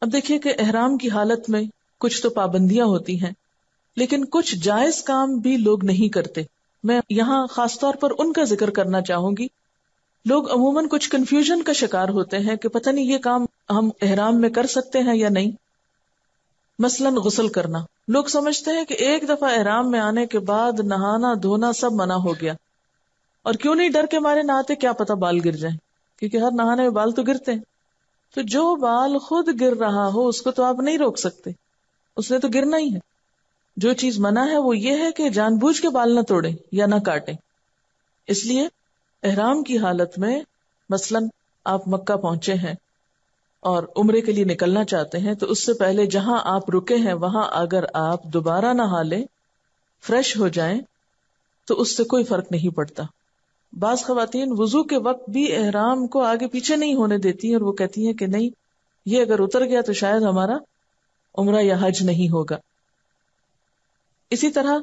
اب دیکھیے کہ احرام کی حالت میں کچھ تو پابندیاں ہوتی ہیں، لیکن کچھ جائز کام بھی لوگ نہیں کرتے. میں یہاں خاص طور پر ان کا ذکر کرنا چاہوں گی. لوگ عموماً کچھ کنفیوژن کا شکار ہوتے ہیں کہ پتہ نہیں یہ کام ہم احرام میں کر سکتے ہیں یا نہیں. مثلاً غسل کرنا. لوگ سمجھتے ہیں کہ ایک دفعہ احرام میں آنے کے بعد نہانا دھونا سب منع ہو گیا، اور کیوں نہیں ڈر کے مارے نہاتے، کیا پتہ بال گر جائیں، کیونکہ ہر نہانے میں بال تو گرتے ہیں. تو جو بال خود گر رہا ہو اس کو تو آپ نہیں روک سکتے، اس نے تو گرنا ہی ہے. جو چیز منع ہے وہ یہ ہے کہ جان بوجھ کے بال نہ توڑیں یا نہ کاٹیں. اس لیے احرام کی حالت میں مثلاً آپ مکہ پہنچے ہیں اور عمرے کے لیے نکلنا چاہتے ہیں، تو اس سے پہلے جہاں آپ رکے ہیں وہاں اگر آپ دوبارہ نہا لیں، فریش ہو جائیں، تو اس سے کوئی فرق نہیں پڑتا. بعض خواتین وضو کے وقت بھی احرام کو آگے پیچھے نہیں ہونے دیتی ہیں، اور وہ کہتی ہیں کہ نہیں، یہ اگر اتر گیا تو شاید ہمارا عمرہ یا حج نہیں ہوگا. اسی طرح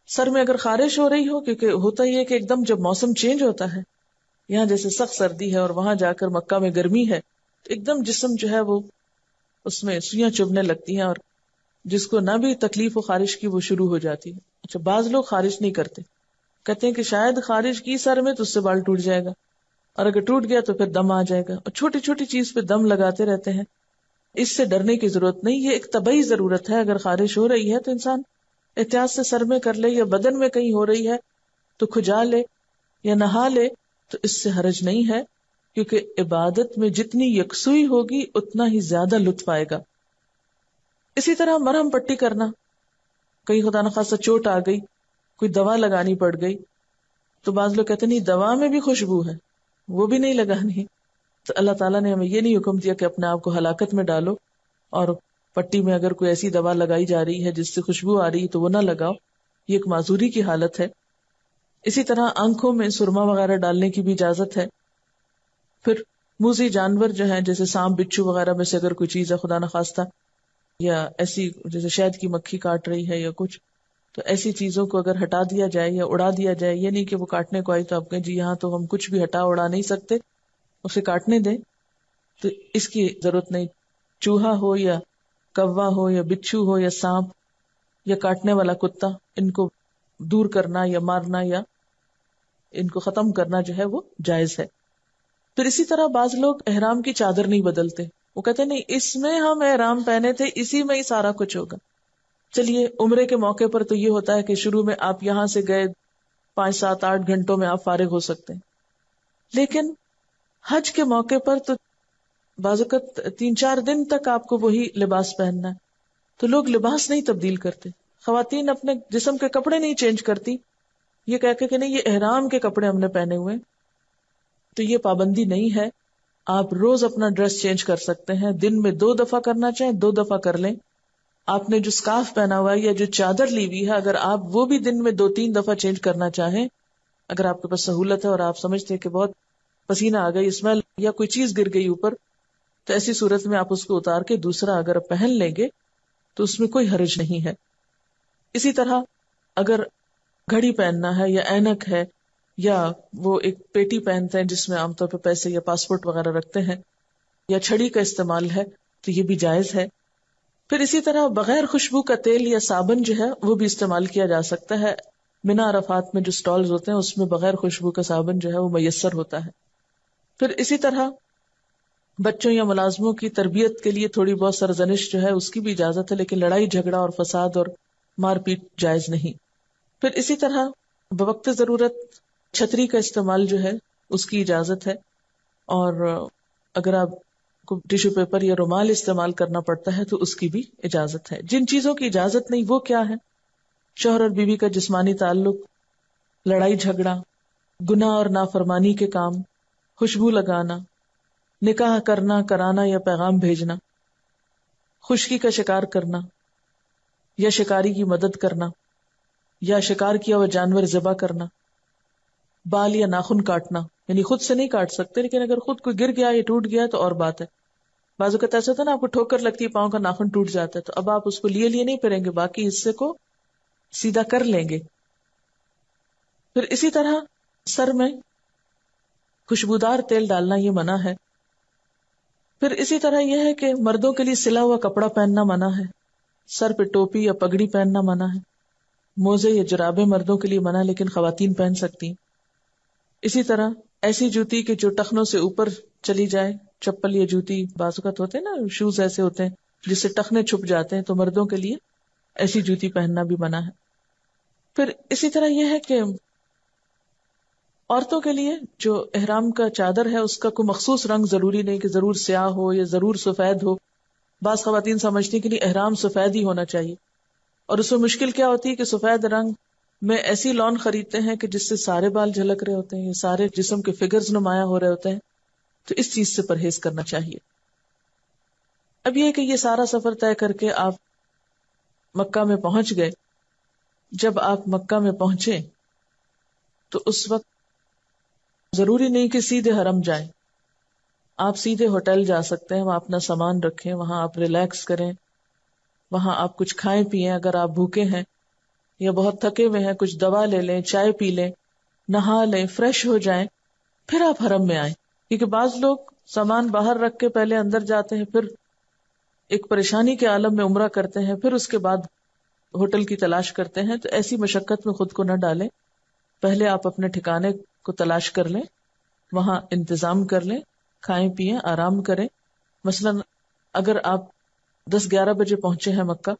سر میں اگر خارش ہو رہی ہو، کیونکہ ہوتا ہی ہے کہ ایک دم جب موسم چینج ہوتا ہے، یہاں جیسے سخت سردی ہے اور وہاں جا کر مکہ میں گرمی ہے، تو ایک دم جسم جو ہے وہ اس میں سوئیاں چبھنے لگتی ہیں، اور جس کو نہ بھی تکلیف و خارش کی وہ شروع ہو جاتی ہے. اچھا، بعض لوگ خارش نہیں کرتے، کہتے ہیں کہ شاید خارش کی سر میں تو اس سے بال ٹوٹ جائے گا، اور اگر ٹوٹ گیا تو پھر دم آ جائے گا، اور چھوٹی چھوٹی چیز پہ دم لگاتے رہتے ہیں. اس سے ڈرنے کی ضرورت نہیں، یہ ایک طبعی ضرورت ہے. اگر خارش ہو رہی ہے تو انسان احتیاط سے سر میں کر لے، یا بدن میں کہیں ہو رہی ہے تو کھجا لے یا نہا لے، تو اس سے حرج نہیں ہے، کیونکہ عبادت میں جتنی یکسوئی ہوگی اتنا ہی زیادہ لطف آئے گا. اسی طرح مرہم پٹی کرنا، کہیں خدا نخواستہ چوٹ آ گئی، کوئی دوا لگانی پڑ گئی، تو بعض لوگ کہتے ہیں نہیں دوا میں بھی خوشبو ہے، وہ بھی نہیں لگانی. تو اللہ تعالیٰ نے ہمیں یہ نہیں حکم دیا کہ اپنے آپ کو ہلاکت میں ڈالو، اور پٹی میں اگر کوئی ایسی دوا لگائی جا رہی ہے جس سے خوشبو آ رہی ہے تو وہ نہ لگاؤ، یہ ایک معذوری کی حالت ہے. اسی طرح آنکھوں میں سرما وغیرہ ڈالنے کی بھی اجازت ہے. پھر موذی جانور جو ہیں جیسے سانپ بچھو وغیرہ میں سے اگر کوئی چیز ہے خدا نخواستہ، یا ایسی جیسے شہد کی مکھی کاٹ رہی ہے یا کچھ، تو ایسی چیزوں کو اگر ہٹا دیا جائے یا اڑا دیا جائے، یہ نہیں کہ وہ کاٹنے کو آئی تو آپ کہیں جی یہاں تو ہم کچھ بھی ہٹا اڑا نہیں سکتے، اسے کاٹنے دیں، تو اس کی ضرورت نہیں. چوہا ہو یا کوا ہو یا بچھو ہو یا سانپ یا کاٹنے والا کتا، ان کو دور کرنا یا مارنا یا ان کو ختم کرنا جو ہے وہ جائز ہے. پھر اسی طرح بعض لوگ احرام کی چادر نہیں بدلتے، وہ کہتے نہیں اس میں ہم احرام پہنے تھے، اسی میں ہی سارا کچھ ہوگا. چلیے عمرے کے موقع پر تو یہ ہوتا ہے کہ شروع میں آپ یہاں سے گئے 5 7 8 گھنٹوں میں آپ فارغ ہو سکتے ہیں، لیکن حج کے موقع پر تو بعض اوقات 3 4 دن تک آپ کو وہی لباس پہننا ہے، تو لوگ لباس نہیں تبدیل کرتے. خواتین اپنے جسم کے کپڑے نہیں چینج کرتی، یہ کہہ کے کہ نہیں یہ احرام کے کپڑے ہم نے پہنے ہوئے. تو یہ پابندی نہیں ہے، آپ روز اپنا ڈریس چینج کر سکتے ہیں، دن میں 2 دفعہ کرنا چاہیں 2 دفعہ کر لیں. آپ نے جو سکارف پہنا ہوا ہے یا جو چادر لی ہوئی ہے، اگر آپ وہ بھی دن میں 2 3 دفعہ چینج کرنا چاہیں، اگر آپ کے پاس سہولت ہے اور آپ سمجھتے ہیں کہ بہت پسینہ آ گئی، اسمیل یا کوئی چیز گر گئی اوپر، تو ایسی صورت میں آپ اس کو اتار کے دوسرا اگر پہن لیں گے تو اس میں کوئی حرج نہیں ہے. اسی طرح اگر گھڑی پہننا ہے یا اینک ہے، یا وہ ایک پیٹی پہنتے ہیں جس میں عام طور پہ پیسے یا پاسپورٹ وغیرہ رکھتے ہیں، یا چھڑی کا استعمال ہے، تو یہ بھی جائز ہے. پھر اسی طرح بغیر خوشبو کا تیل یا صابن جو ہے وہ بھی استعمال کیا جا سکتا ہے. منا عرفات میں جو سٹالز ہوتے ہیں اس میں بغیر خوشبو کا صابن جو ہے وہ میسر ہوتا ہے. پھر اسی طرح بچوں یا ملازموں کی تربیت کے لیے تھوڑی بہت سرزنش جو ہے اس کی بھی اجازت ہے، لیکن لڑائی جھگڑا اور فساد اور مار پیٹ جائز نہیں. پھر اسی طرح بوقت ضرورت چھتری کا استعمال جو ہے اس کی اجازت ہے، اور اگر آپ کو ٹیشو پیپر یا رومال استعمال کرنا پڑتا ہے تو اس کی بھی اجازت ہے. جن چیزوں کی اجازت نہیں وہ کیا ہے؟ شوہر اور بیوی کا جسمانی تعلق، لڑائی جھگڑا، گناہ اور نافرمانی کے کام، خوشبو لگانا، نکاح کرنا کرانا یا پیغام بھیجنا، خشکی کا شکار کرنا یا شکاری کی مدد کرنا، یا شکار کیا ہوا جانور ذبح کرنا، بال یا ناخن کاٹنا، یعنی خود سے نہیں کاٹ سکتے لیکن اگر خود کوئی گر گیا یا ٹوٹ گیا تو اور بات ہے. بعض اوقات ایسا ہوتا ہے نا، آپ کو ٹھوکر لگتی ہے پاؤں کا ناخن ٹوٹ جاتا ہے، تو اب آپ اس کو لیے نہیں پھریں گے، باقی حصے کو سیدھا کر لیں گے. پھر اسی طرح سر میں خوشبودار تیل ڈالنا یہ منع ہے. پھر اسی طرح یہ ہے کہ مردوں کے لیے سلا ہوا کپڑا پہننا منع ہے، سر پہ ٹوپی یا پگڑی پہننا منع ہے، موزے یا جرابیں مردوں کے لیے منع لیکن خواتین پہن سکتی ہیں۔ اسی طرح ایسی جوتی کہ جو ٹخنوں سے اوپر چلی جائے، چپل یا جوتی بعض اوقات ہوتے ہیں نا، شوز ایسے ہوتے ہیں جس سے ٹخنے چھپ جاتے ہیں، تو مردوں کے لیے ایسی جوتی پہننا بھی منع ہے۔ پھر اسی طرح یہ ہے کہ عورتوں کے لیے جو احرام کا چادر ہے اس کا کوئی مخصوص رنگ ضروری نہیں کہ ضرور سیاہ ہو یا ضرور سفید ہو۔ بعض خواتین سمجھتی کہ نہیں احرام سفید ہی ہونا چاہیے، اور اس میں مشکل کیا ہوتی ہے کہ سفید رنگ میں ایسی لون خریدتے ہیں کہ جس سے سارے بال جھلک رہے ہوتے ہیں یا سارے جسم کے فگرز نمایاں ہو رہے ہوتے ہیں، تو اس چیز سے پرہیز کرنا چاہیے۔ اب یہ کہ یہ سارا سفر طے کر کے آپ مکہ میں پہنچ گئے۔ جب آپ مکہ میں پہنچے تو اس وقت ضروری نہیں کہ سیدھے حرم جائیں، آپ سیدھے ہوٹل جا سکتے ہیں، وہاں اپنا سامان رکھیں، وہاں آپ ریلیکس کریں، وہاں آپ کچھ کھائیں پیئیں، اگر آپ بھوکے ہیں یا بہت تھکے ہوئے ہیں کچھ دوا لے لیں، چائے پی لیں، نہا لیں، فریش ہو جائیں، پھر آپ حرم میں آئیں۔ کیونکہ بعض لوگ سامان باہر رکھ کے پہلے اندر جاتے ہیں، پھر ایک پریشانی کے عالم میں عمرہ کرتے ہیں، پھر اس کے بعد ہوٹل کی تلاش کرتے ہیں، تو ایسی مشقت میں خود کو نہ ڈالیں۔ پہلے آپ اپنے ٹھکانے کو تلاش کر لیں، وہاں انتظام کر لیں، کھائیں پیئیں، آرام کریں۔ مثلا اگر آپ 10-11 بجے پہنچے ہیں مکہ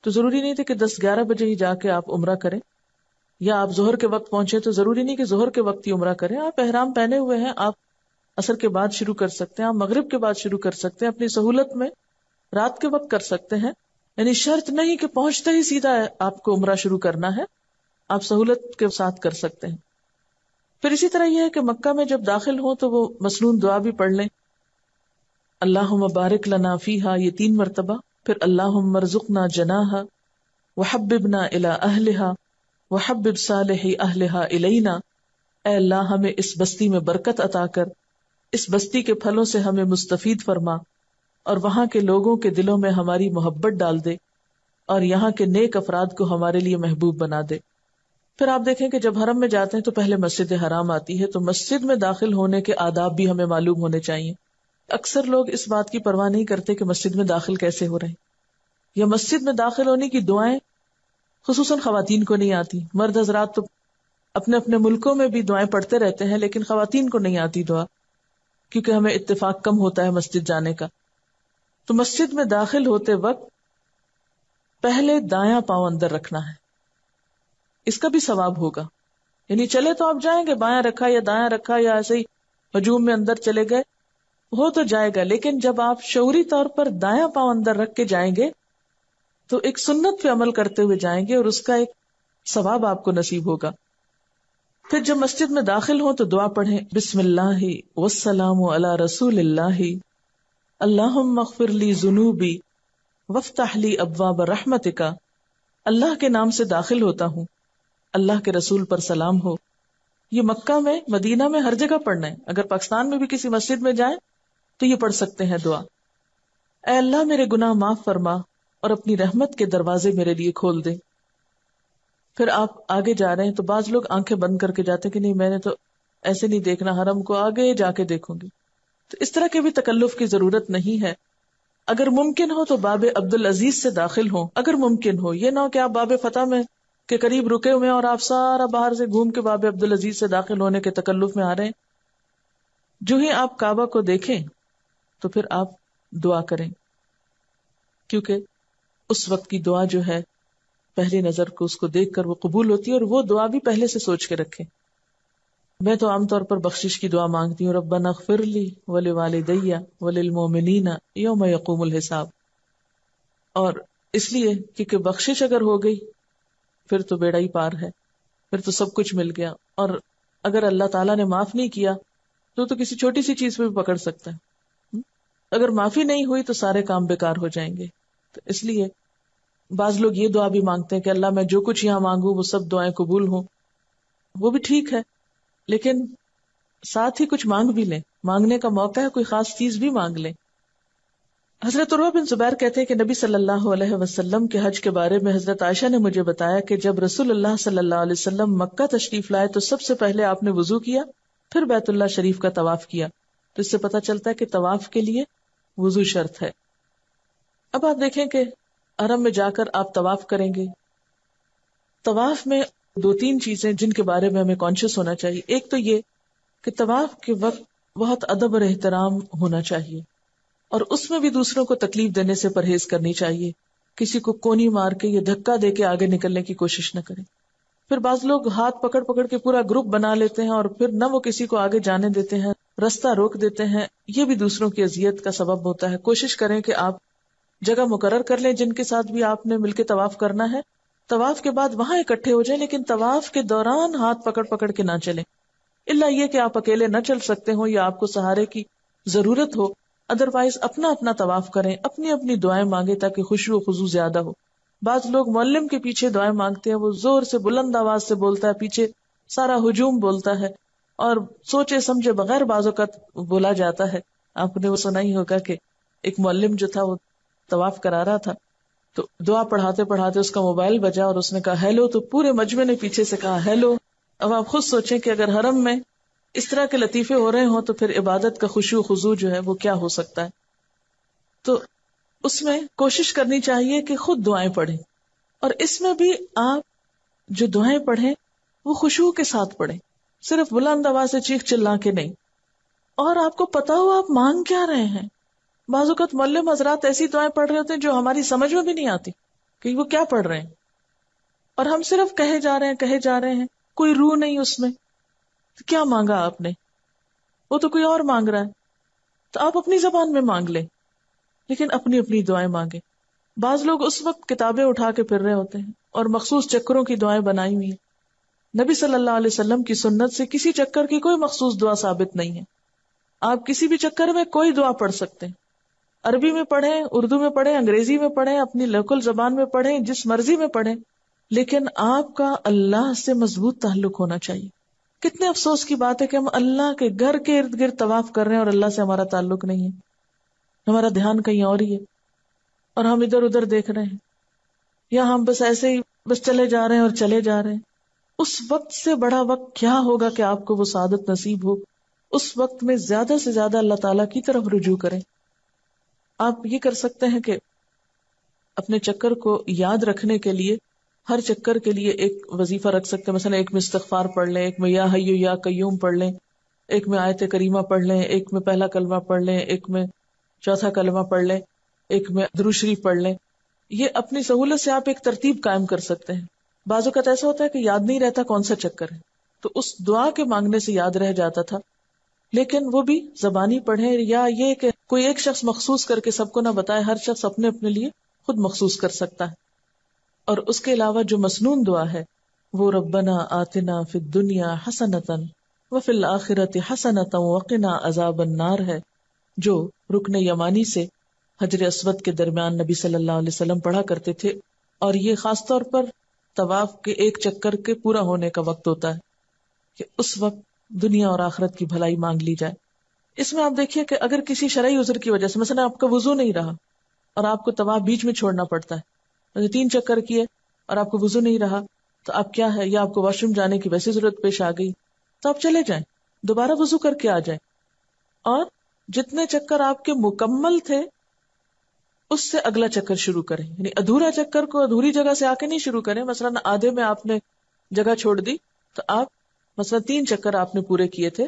تو ضروری نہیں تھے کہ 10-11 بجے ہی جا کے آپ عمرہ کریں، یا آپ ظہر کے وقت پہنچے تو ضروری نہیں کہ ظہر کے وقت ہی عمرہ کریں۔ آپ احرام پہنے ہوئے ہیں، آپ عصر کے بعد شروع کر سکتے ہیں، آپ مغرب کے بعد شروع کر سکتے ہیں، اپنی سہولت میں رات کے وقت کر سکتے ہیں۔ یعنی شرط نہیں کہ پہنچتے ہی سیدھا آپ کو عمرہ شروع کرنا ہے، آپ سہولت کے ساتھ کر سکتے ہیں۔ پھر اسی طرح یہ ہے کہ مکہ میں جب داخل ہوں تو وہ مسنون دعا بھی پڑھ لیں، اللہم بارک لنا فیہا، یہ 3 مرتبہ، پھر اللہم ارزقنا جناہا وحببنا الی اہلہا وحبب صالح اہلہا الینا، اے اللہ ہمیں اس بستی میں برکت عطا کر، اس بستی کے پھلوں سے ہمیں مستفید فرما، اور وہاں کے لوگوں کے دلوں میں ہماری محبت ڈال دے، اور یہاں کے نیک افراد کو ہمارے لیے محبوب بنا دے۔ پھر آپ دیکھیں کہ جب حرم میں جاتے ہیں تو پہلے مسجد حرام آتی ہے، تو مسجد میں داخل ہونے کے آداب بھی ہمیں معلوم ہونے چاہیے۔ اکثر لوگ اس بات کی پرواہ نہیں کرتے کہ مسجد میں داخل کیسے ہو رہے ہیں، یا مسجد میں داخل ہونے کی دعائیں خصوصاً خواتین کو نہیں آتی۔ مرد حضرات تو اپنے اپنے ملکوں میں بھی دعائیں پڑھتے رہتے ہیں، لیکن خواتین کو نہیں آتی دعا، کیونکہ ہمیں اتفاق کم ہوتا ہے مسجد جانے کا۔ تو مسجد میں داخل ہوتے وقت پہلے دایاں پاؤں اندر رکھنا ہے، اس کا بھی ثواب ہوگا۔ یعنی چلے تو آپ جائیں گے، بایاں رکھا یا دایاں رکھا یا ایسے ہی ہجوم میں اندر چلے گئے، ہو تو جائے گا، لیکن جب آپ شعوری طور پر دایاں پاؤں اندر رکھ کے جائیں گے تو ایک سنت پہ عمل کرتے ہوئے جائیں گے، اور اس کا ایک ثواب آپ کو نصیب ہوگا۔ پھر جب مسجد میں داخل ہوں تو دعا پڑھیں، بسم اللہ والسلام علی رسول اللہ، اللہم اغفر لی ذنوبی وافتح لی ابواب رحمتک، اللہ کے نام سے داخل ہوتا ہوں، اللہ کے رسول پر سلام ہو۔ یہ مکہ میں، مدینہ میں ہر جگہ پڑھنا ہے، اگر پاکستان میں بھی کسی مسجد میں جائیں تو یہ پڑھ سکتے ہیں دعا، اے اللہ میرے گناہ معاف فرما اور اپنی رحمت کے دروازے میرے لیے کھول دے۔ پھر آپ آگے جا رہے ہیں تو بعض لوگ آنکھیں بند کر کے جاتے ہیں کہ نہیں میں نے تو ایسے نہیں دیکھنا، حرم کو آگے جا کے دیکھوں گی، تو اس طرح کے بھی تکلف کی ضرورت نہیں ہے۔ اگر ممکن ہو تو باب عبدالعزیز سے داخل ہوں، اگر ممکن ہو، یہ نہ ہو کہ آپ باب فتح میں کے قریب رکے ہوئے ہیں اور آپ سارا باہر سے گھوم کے باب عبدالعزیز سے داخل ہونے کے تکلف میں آ رہے ہیں۔ جو ہی آپ کعبہ کو دیکھیں تو پھر آپ دعا کریں، کیونکہ اس وقت کی دعا جو ہے پہلی نظر کو اس کو دیکھ کر وہ قبول ہوتی ہے، اور وہ دعا بھی پہلے سے سوچ کے رکھیں۔ میں تو عام طور پر بخشش کی دعا مانگتی ہوں، ربنا اغفر لی ولوالدی وللمؤمنین یوم یقوم الحساب، اور اس لیے کیونکہ بخشش اگر ہو گئی پھر تو بیڑا ہی پار ہے، پھر تو سب کچھ مل گیا، اور اگر اللہ تعالیٰ نے معاف نہیں کیا تو کسی چھوٹی سی چیز پہ بھی پکڑ سکتا ہے، اگر معافی نہیں ہوئی تو سارے کام بیکار ہو جائیں گے۔ تو اس لیے بعض لوگ یہ دعا بھی مانگتے ہیں کہ اللہ میں جو کچھ یہاں مانگوں وہ سب دعائیں قبول ہوں، وہ بھی ٹھیک ہے، لیکن ساتھ ہی کچھ مانگ بھی لیں، مانگنے کا موقع ہے، کوئی خاص چیز بھی مانگ لیں۔ حضرت عروہ بن زبیر کہتے ہیں کہ نبی صلی اللہ علیہ وسلم کے حج کے بارے میں حضرت عائشہ نے مجھے بتایا کہ جب رسول اللہ صلی اللہ علیہ وسلم مکہ تشریف لائے تو سب سے پہلے آپ نے وضو کیا، پھر بیت اللہ شریف کا طواف کیا۔ تو اس سے پتہ چلتا ہے کہ طواف کے لیے وضو شرط ہے۔ اب آپ دیکھیں کہ حرم میں جا کر آپ طواف کریں گے، طواف میں 2-3 چیزیں جن کے بارے میں ہمیں کانشیس ہونا چاہیے۔ ایک تو یہ کہ طواف کے وقت بہت ادب اور احترام ہونا چاہیے، اور اس میں بھی دوسروں کو تکلیف دینے سے پرہیز کرنی چاہیے، کسی کو کونی مار کے یا دھکا دے کے آگے نکلنے کی کوشش نہ کریں۔ پھر بعض لوگ ہاتھ پکڑ پکڑ کے پورا گروپ بنا لیتے ہیں اور پھر نہ وہ کسی کو آگے جانے دیتے ہیں، رستہ روک دیتے ہیں، یہ بھی دوسروں کی اذیت کا سبب ہوتا ہے۔ کوشش کریں کہ آپ جگہ مقرر کر لیں جن کے ساتھ بھی آپ نے مل کے طواف کرنا ہے، طواف کے بعد وہاں اکٹھے ہو جائیں، لیکن طواف کے دوران ہاتھ پکڑ پکڑ کے نہ چلیں، الا یہ کہ آپ اکیلے نہ چل سکتے ہو یا آپ کو سہارے کی ضرورت ہو، ادروائز اپنا اپنا طواف کریں، اپنی اپنی دعائیں مانگیں تاکہ خشوع و خضوع زیادہ ہو۔ بعض لوگ معلم کے پیچھے دعائیں مانگتے ہیں، وہ زور سے بلند آواز سے بولتا ہے، پیچھے سارا ہجوم بولتا ہے اور سوچے سمجھے بغیر بعض اوقات بولا جاتا ہے۔ آپ نے وہ سنا ہی ہوگا کہ ایک معلم جو تھا وہ طواف کرا رہا تھا تو دعا پڑھاتے پڑھاتے اس کا موبائل بجا اور اس نے کہا ہیلو، تو پورے مجمع نے پیچھے سے کہا ہیلو۔ اب آپ خود سوچیں کہ اگر حرم میں اس طرح کے لطیفے ہو رہے ہوں تو پھر عبادت کا خشوع و خضوع جو ہے وہ کیا ہو سکتا ہے۔ تو اس میں کوشش کرنی چاہیے کہ خود دعائیں پڑھیں، اور اس میں بھی آپ جو دعائیں پڑھیں وہ خشوع کے ساتھ پڑھیں، صرف بلند آواز سے چیخ چلا کے نہیں، اور آپ کو پتا ہو آپ مانگ کیا رہے ہیں۔ بعض اوقات معلم حضرات ایسی دعائیں پڑھ رہے ہوتے ہیں جو ہماری سمجھ میں بھی نہیں آتی کہ وہ کیا پڑھ رہے ہیں، اور ہم صرف کہے جا رہے ہیں، کوئی روح نہیں اس میں۔ تو کیا مانگا آپ نے؟ وہ تو کوئی اور مانگ رہا ہے، تو آپ اپنی زبان میں مانگ لیں، لیکن اپنی اپنی دعائیں مانگیں۔ بعض لوگ اس وقت کتابیں اٹھا کے پھر رہے ہوتے ہیں اور مخصوص چکروں کی دعائیں بنائی ہوئی ہیں۔ نبی صلی اللہ علیہ وسلم کی سنت سے کسی چکر کی کوئی مخصوص دعا ثابت نہیں ہے، آپ کسی بھی چکر میں کوئی دعا پڑھ سکتے ہیں، عربی میں پڑھیں، اردو میں پڑھیں، انگریزی میں پڑھیں، اپنی لوکل زبان میں پڑھیں، جس مرضی میں پڑھیں، لیکن آپ کا اللہ سے مضبوط تعلق ہونا چاہیے۔ کتنے افسوس کی بات ہے کہ ہم اللہ کے گھر کے ارد گرد طواف کر رہے ہیں اور اللہ سے ہمارا تعلق نہیں ہے، ہمارا دھیان کہیں اور ہی ہے اور ہم ادھر ادھر دیکھ رہے ہیں، یا ہم بس ایسے ہی بس چلے جا رہے ہیں اور چلے جا رہے ہیں۔ اس وقت سے بڑا وقت کیا ہوگا کہ آپ کو وہ سعادت نصیب ہو؟ اس وقت میں زیادہ سے زیادہ اللہ تعالیٰ کی طرف رجوع کریں۔ آپ یہ کر سکتے ہیں کہ اپنے چکر کو یاد رکھنے کے لیے ہر چکر کے لیے ایک وظیفہ رکھ سکتے ہیں، مثلا ایک میں استغفار پڑھ لیں، ایک میں یا حیو یا قیوم پڑھ لیں، ایک میں آیت کریمہ پڑھ لیں، ایک میں پہلا کلمہ پڑھ لیں، ایک میں چوتھا کلمہ پڑھ لیں، ایک میں درود شریف پڑھ لیں۔ یہ اپنی سہولت سے آپ ایک ترتیب قائم کر سکتے ہیں۔ بعض اوقات ایسا ہوتا ہے کہ یاد نہیں رہتا کون سا چکر ہے، تو اس دعا کے مانگنے سے یاد رہ جاتا تھا، لیکن وہ بھی زبانی پڑھیں، یا یہ کہ کوئی ایک شخص مخصوص کر کے سب کو نہ بتائے، ہر شخص اپنے اپنے لیے خود مخصوص کر سکتا ہے۔ اور اس کے علاوہ جو مسنون دعا ہے وہ ربنا آتنا فی الدنیا حسنۃ وفی الآخرۃ حسنۃ وقنا عذاب النار ہے، جو رکن یمانی سے حجر اسود کے درمیان نبی صلی اللہ علیہ وسلم پڑھا کرتے تھے، اور یہ خاص طور پر طواف کے ایک چکر کے پورا ہونے کا وقت ہوتا ہے کہ اس وقت دنیا اور آخرت کی بھلائی مانگ لی جائے۔ اس میں آپ دیکھیے کہ اگر کسی شرعی عذر کی وجہ سے مثلا آپ کا وضو نہیں رہا اور آپ کو طواف بیچ میں چھوڑنا پڑتا ہے، 3 چکر کیے اور آپ کو وضو نہیں رہا، تو آپ کیا ہے، یا آپ کو واش روم جانے کی ویسی ضرورت پیش آ گئی، تو آپ چلے جائیں، دوبارہ وضو کر کے آ جائیں، اور جتنے چکر آپ کے مکمل تھے اس سے اگلا چکر شروع کریں۔ یعنی ادھورا چکر کو ادھوری جگہ سے آ کے نہیں شروع کریں۔ مثلا آدھے میں آپ نے جگہ چھوڑ دی تو آپ مثلا 3 چکر آپ نے پورے کیے تھے،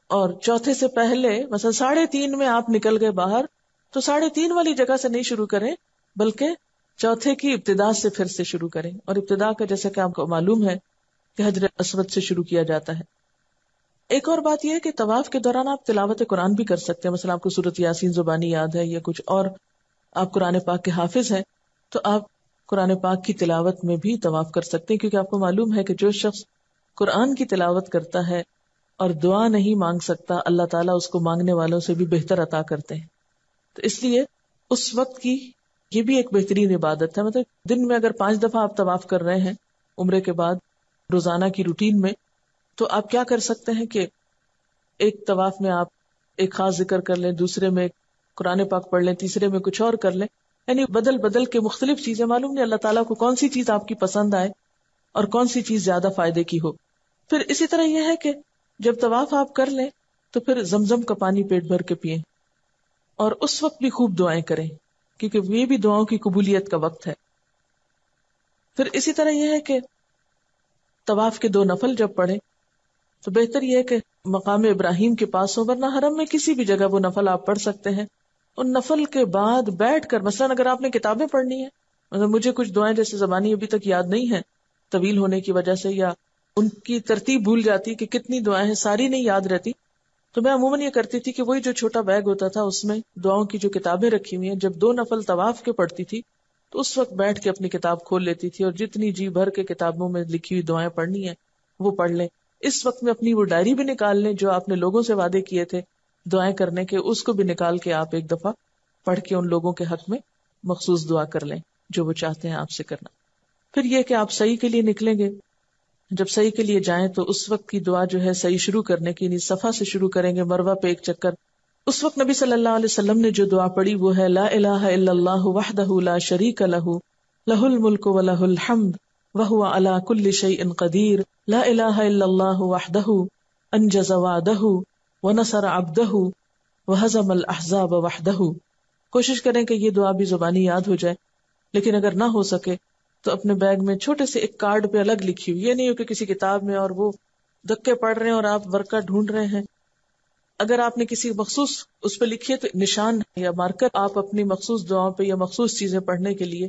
اور چوتھے سے پہلے مثلا 3.5 میں آپ نکل گئے باہر، تو 3.5 والی جگہ سے نہیں شروع کریں، بلکہ چوتھے کی ابتدا سے پھر سے شروع کریں، اور ابتدا کا جیسا کہ آپ کو معلوم ہے کہ حجر اسود سے شروع کیا جاتا ہے۔ ایک اور بات یہ ہے کہ طواف کے دوران آپ تلاوت قرآن بھی کر سکتے ہیں، مثلا آپ کو سورۃ یاسین زبانی یاد ہے یا کچھ اور، آپ قرآن پاک کے حافظ ہیں تو آپ قرآن پاک کی تلاوت میں بھی طواف کر سکتے ہیں، کیونکہ آپ کو معلوم ہے کہ جو شخص قرآن کی تلاوت کرتا ہے اور دعا نہیں مانگ سکتا، اللہ تعالیٰ اس کو مانگنے والوں سے بھی بہتر عطا کرتے ہیں۔ تو اس لیے اس وقت کی یہ بھی ایک بہترین عبادت ہے۔ مطلب دن میں اگر 5 دفعہ آپ طواف کر رہے ہیں عمرے کے بعد روزانہ کی روٹین میں، تو آپ کیا کر سکتے ہیں کہ ایک طواف میں آپ ایک خاص ذکر کر لیں، دوسرے میں قرآن پاک پڑھ لیں، تیسرے میں کچھ اور کر لیں، یعنی بدل بدل کے مختلف چیزیں، معلوم نہیں اللہ تعالیٰ کو کون سی چیز آپ کی پسند آئے اور کون سی چیز زیادہ فائدے کی ہو۔ پھر اسی طرح یہ ہے کہ جب طواف آپ کر لیں تو پھر زمزم کا پانی پیٹ بھر کے پئیں، اور اس وقت بھی خوب دعائیں کریں کیونکہ یہ بھی دعاؤں کی قبولیت کا وقت ہے. پھر اسی طرح یہ ہے کہ طواف کے 2 نفل جب پڑھیں تو بہتر یہ ہے کہ مقام ابراہیم کے پاس ہو، ورنہ حرم میں کسی بھی جگہ وہ نفل آپ پڑھ سکتے ہیں. ان نفل کے بعد بیٹھ کر، مثلا اگر آپ نے کتابیں پڑھنی ہے، مطلب مجھے کچھ دعائیں جیسے زبانی ابھی تک یاد نہیں ہیں طویل ہونے کی وجہ سے، یا ان کی ترتیب بھول جاتی کہ کتنی دعائیں ہیں، ساری نہیں یاد رہتی، تو میں عموماً یہ کرتی تھی کہ وہی جو چھوٹا بیگ ہوتا تھا اس میں دعاؤں کی جو کتابیں رکھی ہوئی ہیں، جب 2 نفل طواف کے پڑھتی تھی تو اس وقت بیٹھ کے اپنی کتاب کھول لیتی تھی اور جتنی جی بھر کے کتابوں میں لکھی ہوئی دعائیں پڑھنی ہیں وہ پڑھ لیں. اس وقت میں اپنی وہ ڈائری بھی نکال لیں جو آپ نے لوگوں سے وعدے کیے تھے دعائیں کرنے کے، اس کو بھی نکال کے آپ ایک دفعہ پڑھ کے ان لوگوں کے حق میں مخصوص دعا کر لیں جو وہ چاہتے ہیں آپ سے کرنا. پھر یہ کہ آپ سعی کے لیے نکلیں گے، جب سعی کے لیے جائیں تو اس وقت کی دعا جو ہے سعی شروع کرنے کی، یعنی صفا سے شروع کریں گے، مروہ پہ ایک چکر. اس وقت نبی صلی اللہ علیہ وسلم نے جو دعا پڑھی وہ ہے لا الہ الا اللہ وحدہ لا شریک لہ لہ الملک ولہ الحمد وہو علی کل شیء قدیر لا الہ الا اللہ وحدہ انجز وعدہ ونصر عبدہ وہزم الاحزاب وحدہ. کوشش کریں کہ یہ دعا بھی زبانی یاد ہو جائے، لیکن اگر نہ ہو سکے تو اپنے بیگ میں چھوٹے سے ایک کارڈ پہ الگ لکھی ہوئی، یہ نہیں ہو کہ کسی کتاب میں اور وہ دھکے پڑھ رہے ہیں اور آپ ورقہ ڈھونڈ رہے ہیں. اگر آپ نے کسی مخصوص اس پہ لکھی ہے تو نشان یا مارکر آپ اپنی مخصوص دعاؤں پہ یا مخصوص چیزیں پڑھنے کے لیے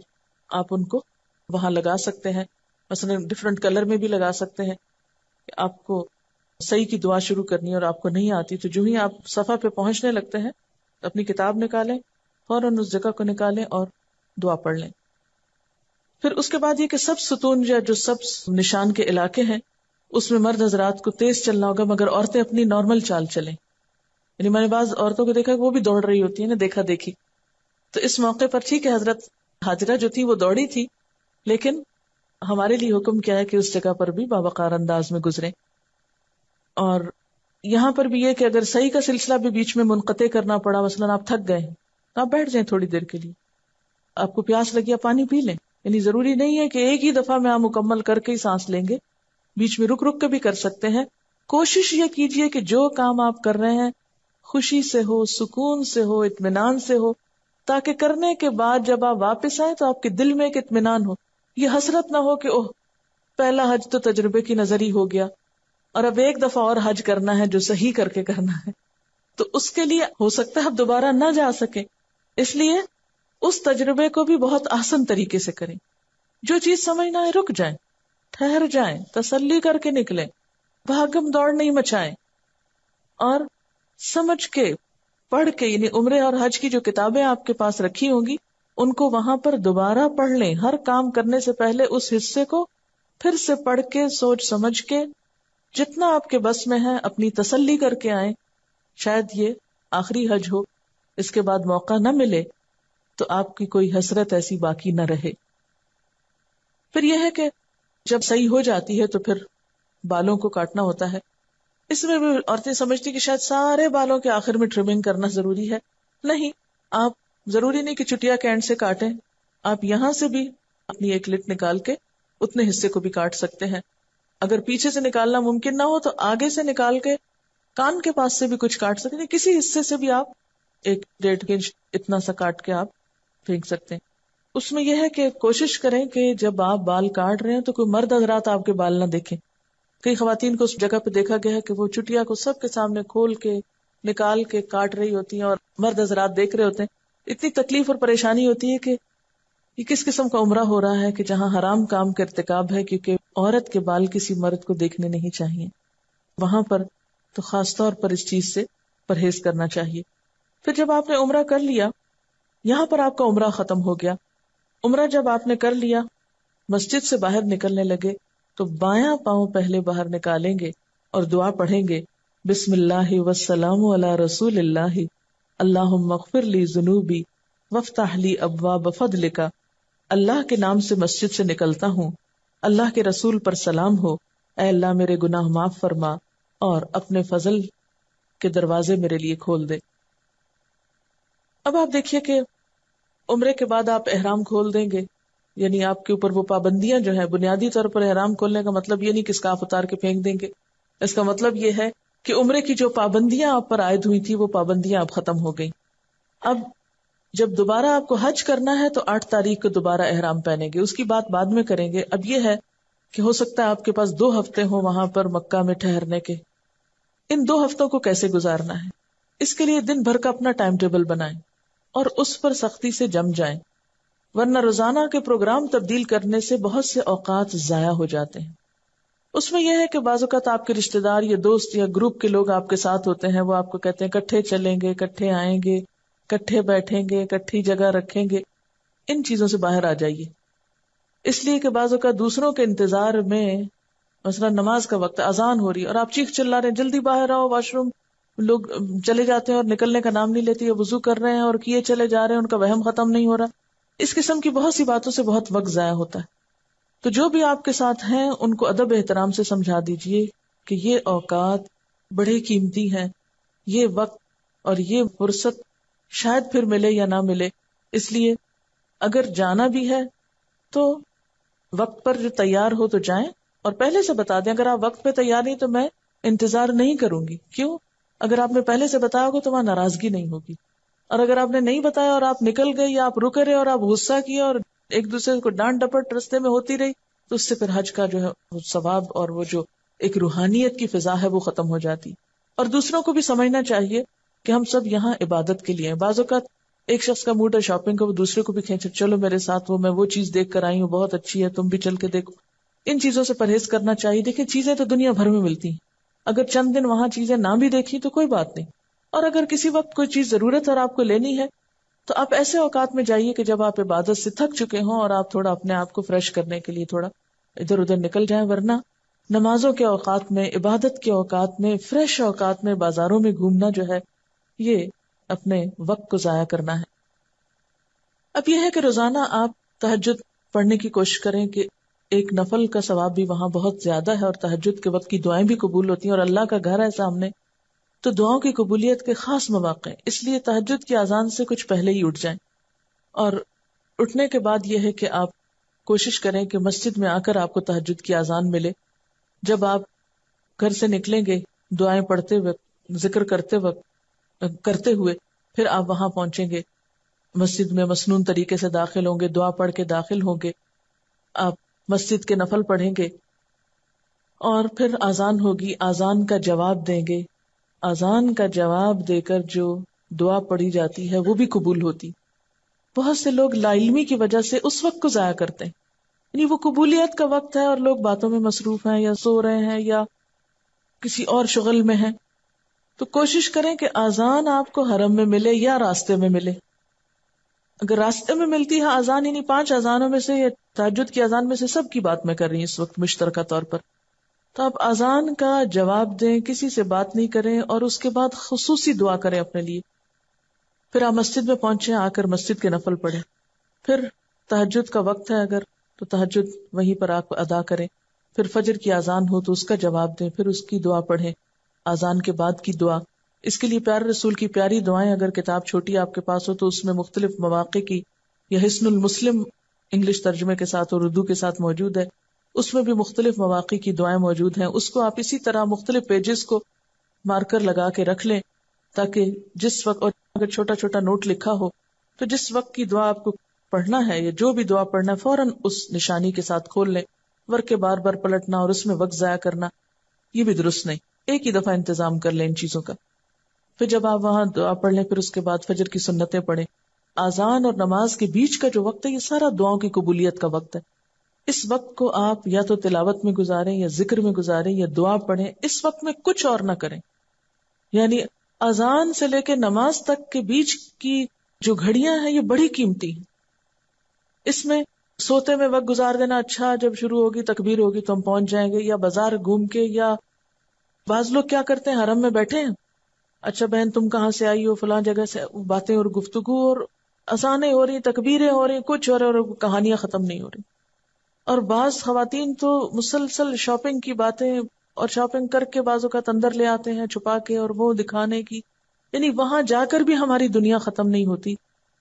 آپ ان کو وہاں لگا سکتے ہیں. مثلا ڈفرنٹ کلر میں بھی لگا سکتے ہیں کہ آپ کو صحیح کی دعا شروع کرنی ہے اور آپ کو نہیں آتی تو جو ہی آپ صفحہ پہ پہنچنے لگتے ہیں اپنی کتاب نکالیں، فوراً اس جگہ کو نکالیں اور دعا پڑھ لیں. پھر اس کے بعد یہ کہ سب ستون یا جو سب نشان کے علاقے ہیں اس میں مرد حضرات کو تیز چلنا ہوگا، مگر عورتیں اپنی نارمل چال چلیں. یعنی میں نے بعض عورتوں کو دیکھا کہ وہ بھی دوڑ رہی ہوتی ہے نا، دیکھا دیکھی. تو اس موقع پر ٹھیک ہے حضرت حاجرہ جو تھی وہ دوڑی تھی، لیکن ہمارے لیے حکم کیا ہے کہ اس جگہ پر بھی باوقار انداز میں گزریں. اور یہاں پر بھی یہ کہ اگر صحیح کا سلسلہ بھی بیچ میں منقطع کرنا پڑا، مثلا آپ تھک گئے تو آپ بیٹھ جائیں تھوڑی دیر کے لیے، آپ کو پیاس لگی آپ پانی پی لیں. یعنی ضروری نہیں ہے کہ ایک ہی دفعہ میں آپ مکمل کر کے ہی سانس لیں گے، بیچ میں رک رک کے بھی کر سکتے ہیں. کوشش یہ کیجئے کہ جو کام آپ کر رہے ہیں خوشی سے ہو، سکون سے ہو، اطمینان سے ہو، تاکہ کرنے کے بعد جب آپ واپس آئیں تو آپ کے دل میں ایک اطمینان ہو. یہ حسرت نہ ہو کہ اوہ پہلا حج تو تجربے کی نظر ہی ہو گیا اور اب ایک دفعہ اور حج کرنا ہے جو صحیح کر کے کرنا ہے، تو اس کے لیے ہو سکتا ہے آپ دوبارہ نہ جا سکیں. اس لیے اس تجربے کو بھی بہت آسان طریقے سے کریں. جو چیز سمجھ نہ آئے رک جائیں، ٹھہر جائیں، تسلی کر کے نکلیں، بھاگم دوڑ نہیں مچائیں، اور سمجھ کے پڑھ کے، یعنی عمرے اور حج کی جو کتابیں آپ کے پاس رکھی ہوں گی ان کو وہاں پر دوبارہ پڑھ لیں. ہر کام کرنے سے پہلے اس حصے کو پھر سے پڑھ کے سوچ سمجھ کے جتنا آپ کے بس میں ہے اپنی تسلی کر کے آئیں. شاید یہ آخری حج ہو، اس کے بعد موقع نہ ملے تو آپ کی کوئی حسرت ایسی باقی نہ رہے. پھر یہ ہے کہ جب صحیح ہو جاتی ہے تو پھر بالوں کو کاٹنا ہوتا ہے. اس میں بھی عورتیں سمجھتی کہ شاید سارے بالوں کے آخر میں ٹرمنگ کرنا ضروری ہے. نہیں، آپ ضروری نہیں کہ چٹیا کے اینڈ سے کاٹیں، آپ یہاں سے بھی اپنی ایک لٹ نکال کے اتنے حصے کو بھی کاٹ سکتے ہیں. اگر پیچھے سے نکالنا ممکن نہ ہو تو آگے سے نکال کے کان کے پاس سے بھی کچھ کاٹ سکتے ہیں. کسی حصے سے بھی آپ 1.5 انچ اتنا سا کاٹ کے آپ پھینک سکتے ہیں. اس میں یہ ہے کہ کوشش کریں کہ جب آپ بال کاٹ رہے ہیں تو کوئی مرد حضرات آپ کے بال نہ دیکھیں. کئی خواتین کو اس جگہ پہ دیکھا گیا ہے کہ وہ چٹیا کو سب کے سامنے کھول کے نکال کے کاٹ رہی ہوتی ہیں اور مرد حضرات دیکھ رہے ہوتے ہیں. اتنی تکلیف اور پریشانی ہوتی ہے کہ یہ کس قسم کا عمرہ ہو رہا ہے کہ جہاں حرام کام کا ارتکاب ہے، کیونکہ عورت کے بال کسی مرد کو دیکھنے نہیں چاہیے. وہاں پر تو خاص طور پر اس چیز سے پرہیز کرنا چاہیے. پھر جب آپ نے عمرہ کر لیا، یہاں پر آپ کا عمرہ ختم ہو گیا. عمرہ جب آپ نے کر لیا، مسجد سے باہر نکلنے لگے تو بایاں پاؤں پہلے باہر نکالیں گے اور دعا پڑھیں گے، بسم اللہ والسلام علی رسول اللہ، اللہم اغفر لی ذنوبی وافتح لی ابواب فضلک. اللہ کے نام سے مسجد سے نکلتا ہوں، اللہ کے رسول پر سلام ہو، اے اللہ میرے گناہ معاف فرما اور اپنے فضل کے دروازے میرے لیے کھول دے. اب آپ دیکھیے کہ عمرے کے بعد آپ احرام کھول دیں گے، یعنی آپ کے اوپر وہ پابندیاں جو ہیں، بنیادی طور پر احرام کھولنے کا مطلب یہ نہیں کہ اسکارف اتار کے پھینک دیں گے. اس کا مطلب یہ ہے کہ عمرے کی جو پابندیاں آپ پر عائد ہوئی تھی وہ پابندیاں اب ختم ہو گئی. اب جب دوبارہ آپ کو حج کرنا ہے تو 8 تاریخ کو دوبارہ احرام پہنیں گے، اس کی بات بعد میں کریں گے. اب یہ ہے کہ ہو سکتا ہے آپ کے پاس 2 ہفتے ہوں وہاں پر مکہ میں ٹھہرنے کے. ان 2 ہفتوں کو کیسے گزارنا ہے، اس کے لیے دن بھر کا اپنا ٹائم ٹیبل بنائیں اور اس پر سختی سے جم جائیں، ورنہ روزانہ کے پروگرام تبدیل کرنے سے بہت سے اوقات ضائع ہو جاتے ہیں. اس میں یہ ہے کہ بعض اوقات آپ کے رشتے دار یا دوست یا گروپ کے لوگ آپ کے ساتھ ہوتے ہیں، وہ آپ کو کہتے ہیں کٹھے چلیں گے، کٹھے آئیں گے، کٹھے بیٹھیں گے، کٹھی جگہ رکھیں گے. ان چیزوں سے باہر آ جائیے، اس لیے کہ بعض اوقات دوسروں کے انتظار میں، مثلا نماز کا وقت، اذان ہو رہی ہے اور آپ چیخ چلا رہے ہیں جلدی باہر آؤ، واش روم، لوگ چلے جاتے ہیں اور نکلنے کا نام نہیں لیتے، یا وضو کر رہے ہیں اور کیے چلے جا رہے ہیں، ان کا وہم ختم نہیں ہو رہا. اس قسم کی بہت سی باتوں سے بہت وقت ضائع ہوتا ہے. تو جو بھی آپ کے ساتھ ہیں ان کو ادب احترام سے سمجھا دیجئے کہ یہ اوقات بڑے قیمتی ہیں، یہ وقت اور یہ فرصت شاید پھر ملے یا نہ ملے، اس لیے اگر جانا بھی ہے تو وقت پر جو تیار ہو تو جائیں، اور پہلے سے بتا دیں اگر آپ وقت پہ تیار نہیں تو میں انتظار نہیں کروں گی. کیوں؟ اگر آپ نے پہلے سے بتایا ہوگا تو وہاں ناراضگی نہیں ہوگی، اور اگر آپ نے نہیں بتایا اور آپ نکل گئے یا آپ رکے رہے اور آپ غصہ کیے اور ایک دوسرے کو ڈانٹ ڈپٹ رستے میں ہوتی رہی تو اس سے پھر حج کا جو ہے ثواب اور وہ جو ایک روحانیت کی فضا ہے وہ ختم ہو جاتی. اور دوسروں کو بھی سمجھنا چاہیے کہ ہم سب یہاں عبادت کے لیے ہیں. بعض اوقات ایک شخص کا موڈ ہے شاپنگ کا، وہ دوسرے کو بھی کھینچے چلو میرے ساتھ، وہ میں وہ چیز دیکھ کر آئی ہوں بہت اچھی ہے تم بھی چل کے دیکھو. ان چیزوں سے پرہیز کرنا چاہیے. دیکھیں چیزیں تو دنیا بھر میں ملتی ہیں، اگر چند دن وہاں چیزیں نہ بھی دیکھی تو کوئی بات نہیں، اور اگر کسی وقت کوئی چیز ضرورت اور آپ کو لینی ہے تو آپ ایسے اوقات میں جائیے کہ جب آپ عبادت سے تھک چکے ہوں اور آپ تھوڑا اپنے آپ کو فریش کرنے کے لیے تھوڑا ادھر ادھر نکل جائیں. ورنہ نمازوں کے اوقات میں، عبادت کے اوقات میں، فریش اوقات میں بازاروں میں گھومنا جو ہے یہ اپنے وقت کو ضائع کرنا ہے. اب یہ ہے کہ روزانہ آپ تہجد پڑھنے کی کوشش کریں کہ ایک نفل کا ثواب بھی وہاں بہت زیادہ ہے، اور تہجد کے وقت کی دعائیں بھی قبول ہوتی ہیں، اور اللہ کا گھر ہے سامنے تو دعاؤں کی قبولیت کے خاص مواقع ہیں. اس لیے تہجد کی اذان سے کچھ پہلے ہی اٹھ جائیں، اور اٹھنے کے بعد یہ ہے کہ آپ کوشش کریں کہ مسجد میں آ کر آپ کو تہجد کی اذان ملے. جب آپ گھر سے نکلیں گے دعائیں پڑھتے وقت، ذکر کرتے ہوئے پھر آپ وہاں پہنچیں گے، مسجد میں مسنون طریقے سے داخل ہوں گے، دعا پڑھ کے داخل ہوں گے، آپ مسجد کے نفل پڑھیں گے، اور پھر اذان ہوگی، اذان کا جواب دیں گے. اذان کا جواب دے کر جو دعا پڑھی جاتی ہے وہ بھی قبول ہوتی. بہت سے لوگ لا علمی کی وجہ سے اس وقت کو ضائع کرتے ہیں، یعنی وہ قبولیت کا وقت ہے اور لوگ باتوں میں مصروف ہیں یا سو رہے ہیں یا کسی اور شغل میں ہیں. تو کوشش کریں کہ اذان آپ کو حرم میں ملے یا راستے میں ملے. اگر راستے میں ملتی ہے اذان، یعنی 5 اذانوں میں سے یا تہجد کی اذان میں سے سب کی بات میں کر رہی ہوں اس وقت مشترکہ طور پر، تو آپ اذان کا جواب دیں، کسی سے بات نہیں کریں، اور اس کے بعد خصوصی دعا کریں اپنے لیے. پھر آپ مسجد میں پہنچیں، آ کر مسجد کے نفل پڑھیں. پھر تہجد کا وقت ہے اگر تو تہجد وہیں پر آپ ادا کریں. پھر فجر کی اذان ہو تو اس کا جواب دیں، پھر اس کی دعا پڑھیں، اذان کے بعد کی دعا. اس کے لیے پیارے رسول کی پیاری دعائیں، اگر کتاب چھوٹی آپ کے پاس ہو تو اس میں مختلف مواقع کی، یا حسن المسلم انگلش ترجمے کے ساتھ اور اردو کے ساتھ موجود ہے، اس میں بھی مختلف مواقع کی دعائیں موجود ہیں. اس کو آپ اسی طرح مختلف پیجز کو مارکر لگا کے رکھ لیں تاکہ جس وقت، اور اگر چھوٹا چھوٹا نوٹ لکھا ہو تو جس وقت کی دعا آپ کو پڑھنا ہے یا جو بھی دعا پڑھنا ہے فوراً اس نشانی کے ساتھ کھول لیں. ورکے بار بار پلٹنا اور اس میں وقت ضائع کرنا یہ بھی درست نہیں. ایک ہی دفعہ انتظام کر لیں ان چیزوں کا. پھر جب آپ وہاں دعا پڑھ لیں پھر اس کے بعد فجر کی سنتیں پڑھیں. اذان اور نماز کے بیچ کا جو وقت ہے یہ سارا دعاؤں کی قبولیت کا وقت ہے. اس وقت کو آپ یا تو تلاوت میں گزاریں یا ذکر میں گزاریں یا دعا پڑھیں. اس وقت میں کچھ اور نہ کریں. یعنی اذان سے لے کے نماز تک کے بیچ کی جو گھڑیاں ہیں یہ بڑی قیمتی ہیں. اس میں سوتے میں وقت گزار دینا اچھا، جب شروع ہوگی تکبیر ہوگی تو ہم پہنچ جائیں گے، یا بازار گھوم کے، یا بعض لوگ کیا کرتے ہیں حرم میں بیٹھے ہیں، اچھا بہن تم کہاں سے آئی ہو، فلاں جگہ سے، باتیں اور گفتگو اور اذانیں ہو رہی، تکبیریں ہو رہی، کچھ اور کہانیاں ختم نہیں ہو رہی. اور بعض خواتین تو مسلسل شاپنگ کی باتیں، اور شاپنگ کر کے بعض اوقات اندر لے آتے ہیں چھپا کے اور وہ دکھانے کی، یعنی وہاں جا کر بھی ہماری دنیا ختم نہیں ہوتی.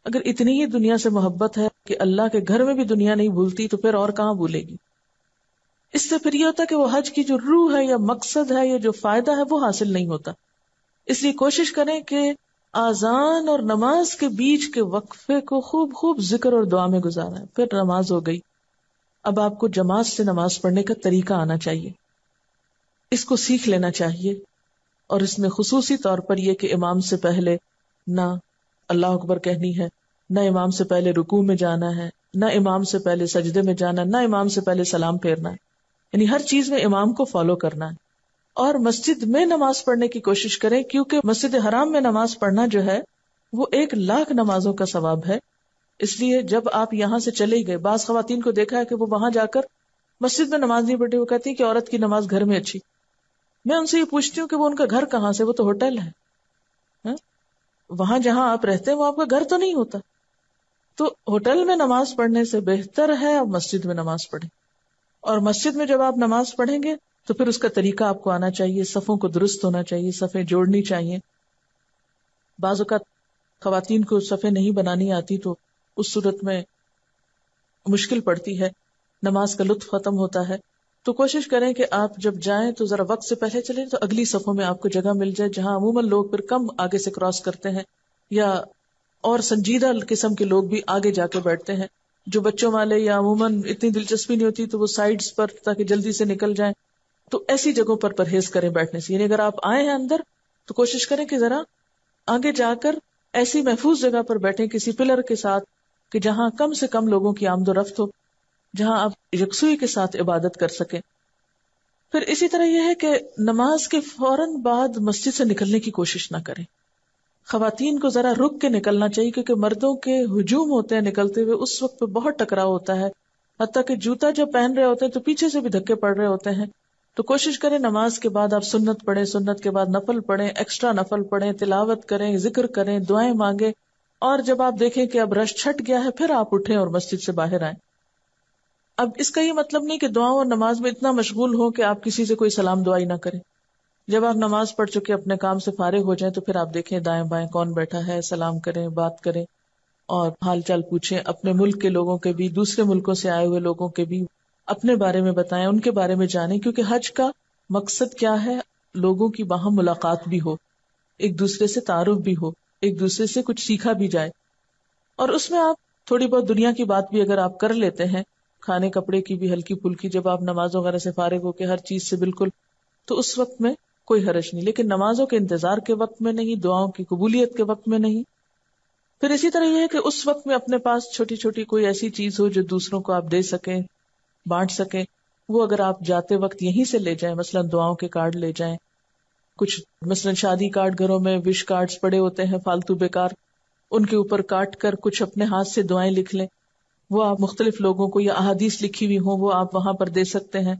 اگر اتنی ہی دنیا سے محبت ہے کہ اللہ کے گھر میں بھی دنیا نہیں بھولتی تو پھر اور کہاں بھولے گی. اس سے پھر یہ ہوتا ہے کہ وہ حج کی جو روح ہے یا مقصد ہے یا جو فائدہ ہے وہ حاصل نہیں ہوتا. اس لیے کوشش کریں کہ آذان اور نماز کے بیچ کے وقفے کو خوب خوب ذکر اور دعا میں گزارا ہے، پھر نماز ہو گئی. اب آپ کو جماعت سے نماز پڑھنے کا طریقہ آنا چاہیے، اس کو سیکھ لینا چاہیے. اور اس میں خصوصی طور پر یہ کہ امام سے پہلے نہ اللہ اکبر کہنی ہے، نہ امام سے پہلے رکوع میں جانا ہے، نہ امام سے پہلے سجدے میں جانا، نہ امام سے پہلے سلام پھیرنا ہے. یعنی ہر چیز میں امام کو فالو کرنا ہے. اور مسجد میں نماز پڑھنے کی کوشش کریں، کیونکہ مسجد حرام میں نماز پڑھنا جو ہے وہ 1,00,000 نمازوں کا ثواب ہے. اس لیے جب آپ یہاں سے چلے گئے، بعض خواتین کو دیکھا ہے کہ وہ وہاں جا کر مسجد میں نماز نہیں پڑھتی، وہ کہتی ہیں کہ عورت کی نماز گھر میں اچھی. میں ان سے یہ پوچھتی ہوں کہ وہ ان کا گھر کہاں سے؟ وہ تو ہوٹل ہے، وہاں جہاں آپ رہتے ہیں وہ آپ کا گھر تو نہیں ہوتا. تو ہوٹل میں نماز پڑھنے سے بہتر ہے آپ مسجد میں نماز پڑھیں. اور مسجد میں جب آپ نماز پڑھیں گے تو پھر اس کا طریقہ آپ کو آنا چاہیے، صفوں کو درست ہونا چاہیے، صفیں جوڑنی چاہیے. بعض اوقات خواتین کو صفیں نہیں بنانی آتی تو اس صورت میں مشکل پڑتی ہے، نماز کا لطف ختم ہوتا ہے. تو کوشش کریں کہ آپ جب جائیں تو ذرا وقت سے پہلے چلیں تو اگلی صفوں میں آپ کو جگہ مل جائے، جہاں عموماً لوگ پھر کم آگے سے کراس کرتے ہیں، یا اور سنجیدہ قسم کے لوگ بھی آگے جا کے بیٹھتے ہیں. جو بچوں والے یا عموماً اتنی دلچسپی نہیں ہوتی تو وہ سائیڈز پر تاکہ جلدی سے نکل جائیں. تو ایسی جگہوں پر پرہیز کریں بیٹھنے سے. یعنی اگر آپ آئے ہیں اندر تو کوشش کریں کہ ذرا آگے جا کر ایسی محفوظ جگہ پر بیٹھیں کسی پلر کے ساتھ کہ جہاں کم سے کم لوگوں کی آمد و رفت ہو، جہاں آپ یکسوئی کے ساتھ عبادت کر سکیں. پھر اسی طرح یہ ہے کہ نماز کے فوراً بعد مسجد سے نکلنے کی کوشش نہ کریں. خواتین کو ذرا رک کے نکلنا چاہیے، کیونکہ مردوں کے ہجوم ہوتے ہیں نکلتے ہوئے، اس وقت پہ بہت ٹکراؤ ہوتا ہے. حتیٰ کہ جوتا جب پہن رہے ہوتے ہیں تو پیچھے سے بھی دھکے پڑ رہے ہوتے ہیں. تو کوشش کریں نماز کے بعد آپ سنت پڑھیں، سنت کے بعد نفل پڑھیں، ایکسٹرا نفل پڑھیں، تلاوت کریں، ذکر کریں، دعائیں مانگیں. اور جب آپ دیکھیں کہ اب رش چھٹ گیا ہے پھر آپ اٹھیں اور مسجد سے باہر آئیں. اب اس کا یہ مطلب نہیں کہ دعاؤں اور نماز میں اتنا مشغول ہو کہ آپ کسی سے کوئی سلام دعائی نہ کریں. جب آپ نماز پڑھ چکے اپنے کام سے فارغ ہو جائیں تو پھر آپ دیکھیں دائیں بائیں کون بیٹھا ہے، سلام کریں، بات کریں اور حال چال پوچھیں. اپنے ملک کے لوگوں کے بھی، دوسرے ملکوں سے آئے ہوئے لوگوں کے بھی اپنے بارے میں بتائیں، ان کے بارے میں جانیں. کیونکہ حج کا مقصد کیا ہے؟ لوگوں کی باہم ملاقات بھی ہو، ایک دوسرے سے تعارف بھی ہو، ایک دوسرے سے کچھ سیکھا بھی جائے. اور اس میں آپ تھوڑی بہت دنیا کی بات بھی اگر آپ کر لیتے ہیں، کھانے کپڑے کی بھی ہلکی پھلکی، جب آپ نماز وغیرہ سے فارغ ہو کے ہر چیز سے بالکل، تو اس وقت میں کوئی حرج نہیں. لیکن نمازوں کے انتظار کے وقت میں نہیں، دعاؤں کی قبولیت کے وقت میں نہیں. پھر اسی طرح یہ ہے کہ اس وقت میں اپنے پاس چھوٹی چھوٹی کوئی ایسی چیز ہو جو دوسروں کو آپ دے سکیں، بانٹ سکیں. وہ اگر آپ جاتے وقت یہیں سے لے جائیں، مثلا دعاؤں کے کارڈ لے جائیں. کچھ مثلا شادی کارڈ گھروں میں وش کارڈز پڑے ہوتے ہیں فالتو بیکار، ان کے اوپر کاٹ کر کچھ اپنے ہاتھ سے دعائیں لکھ لیں. وہ آپ مختلف لوگوں کو، یا احادیث لکھی ہوئی ہوں وہ آپ وہاں پر دے سکتے ہیں.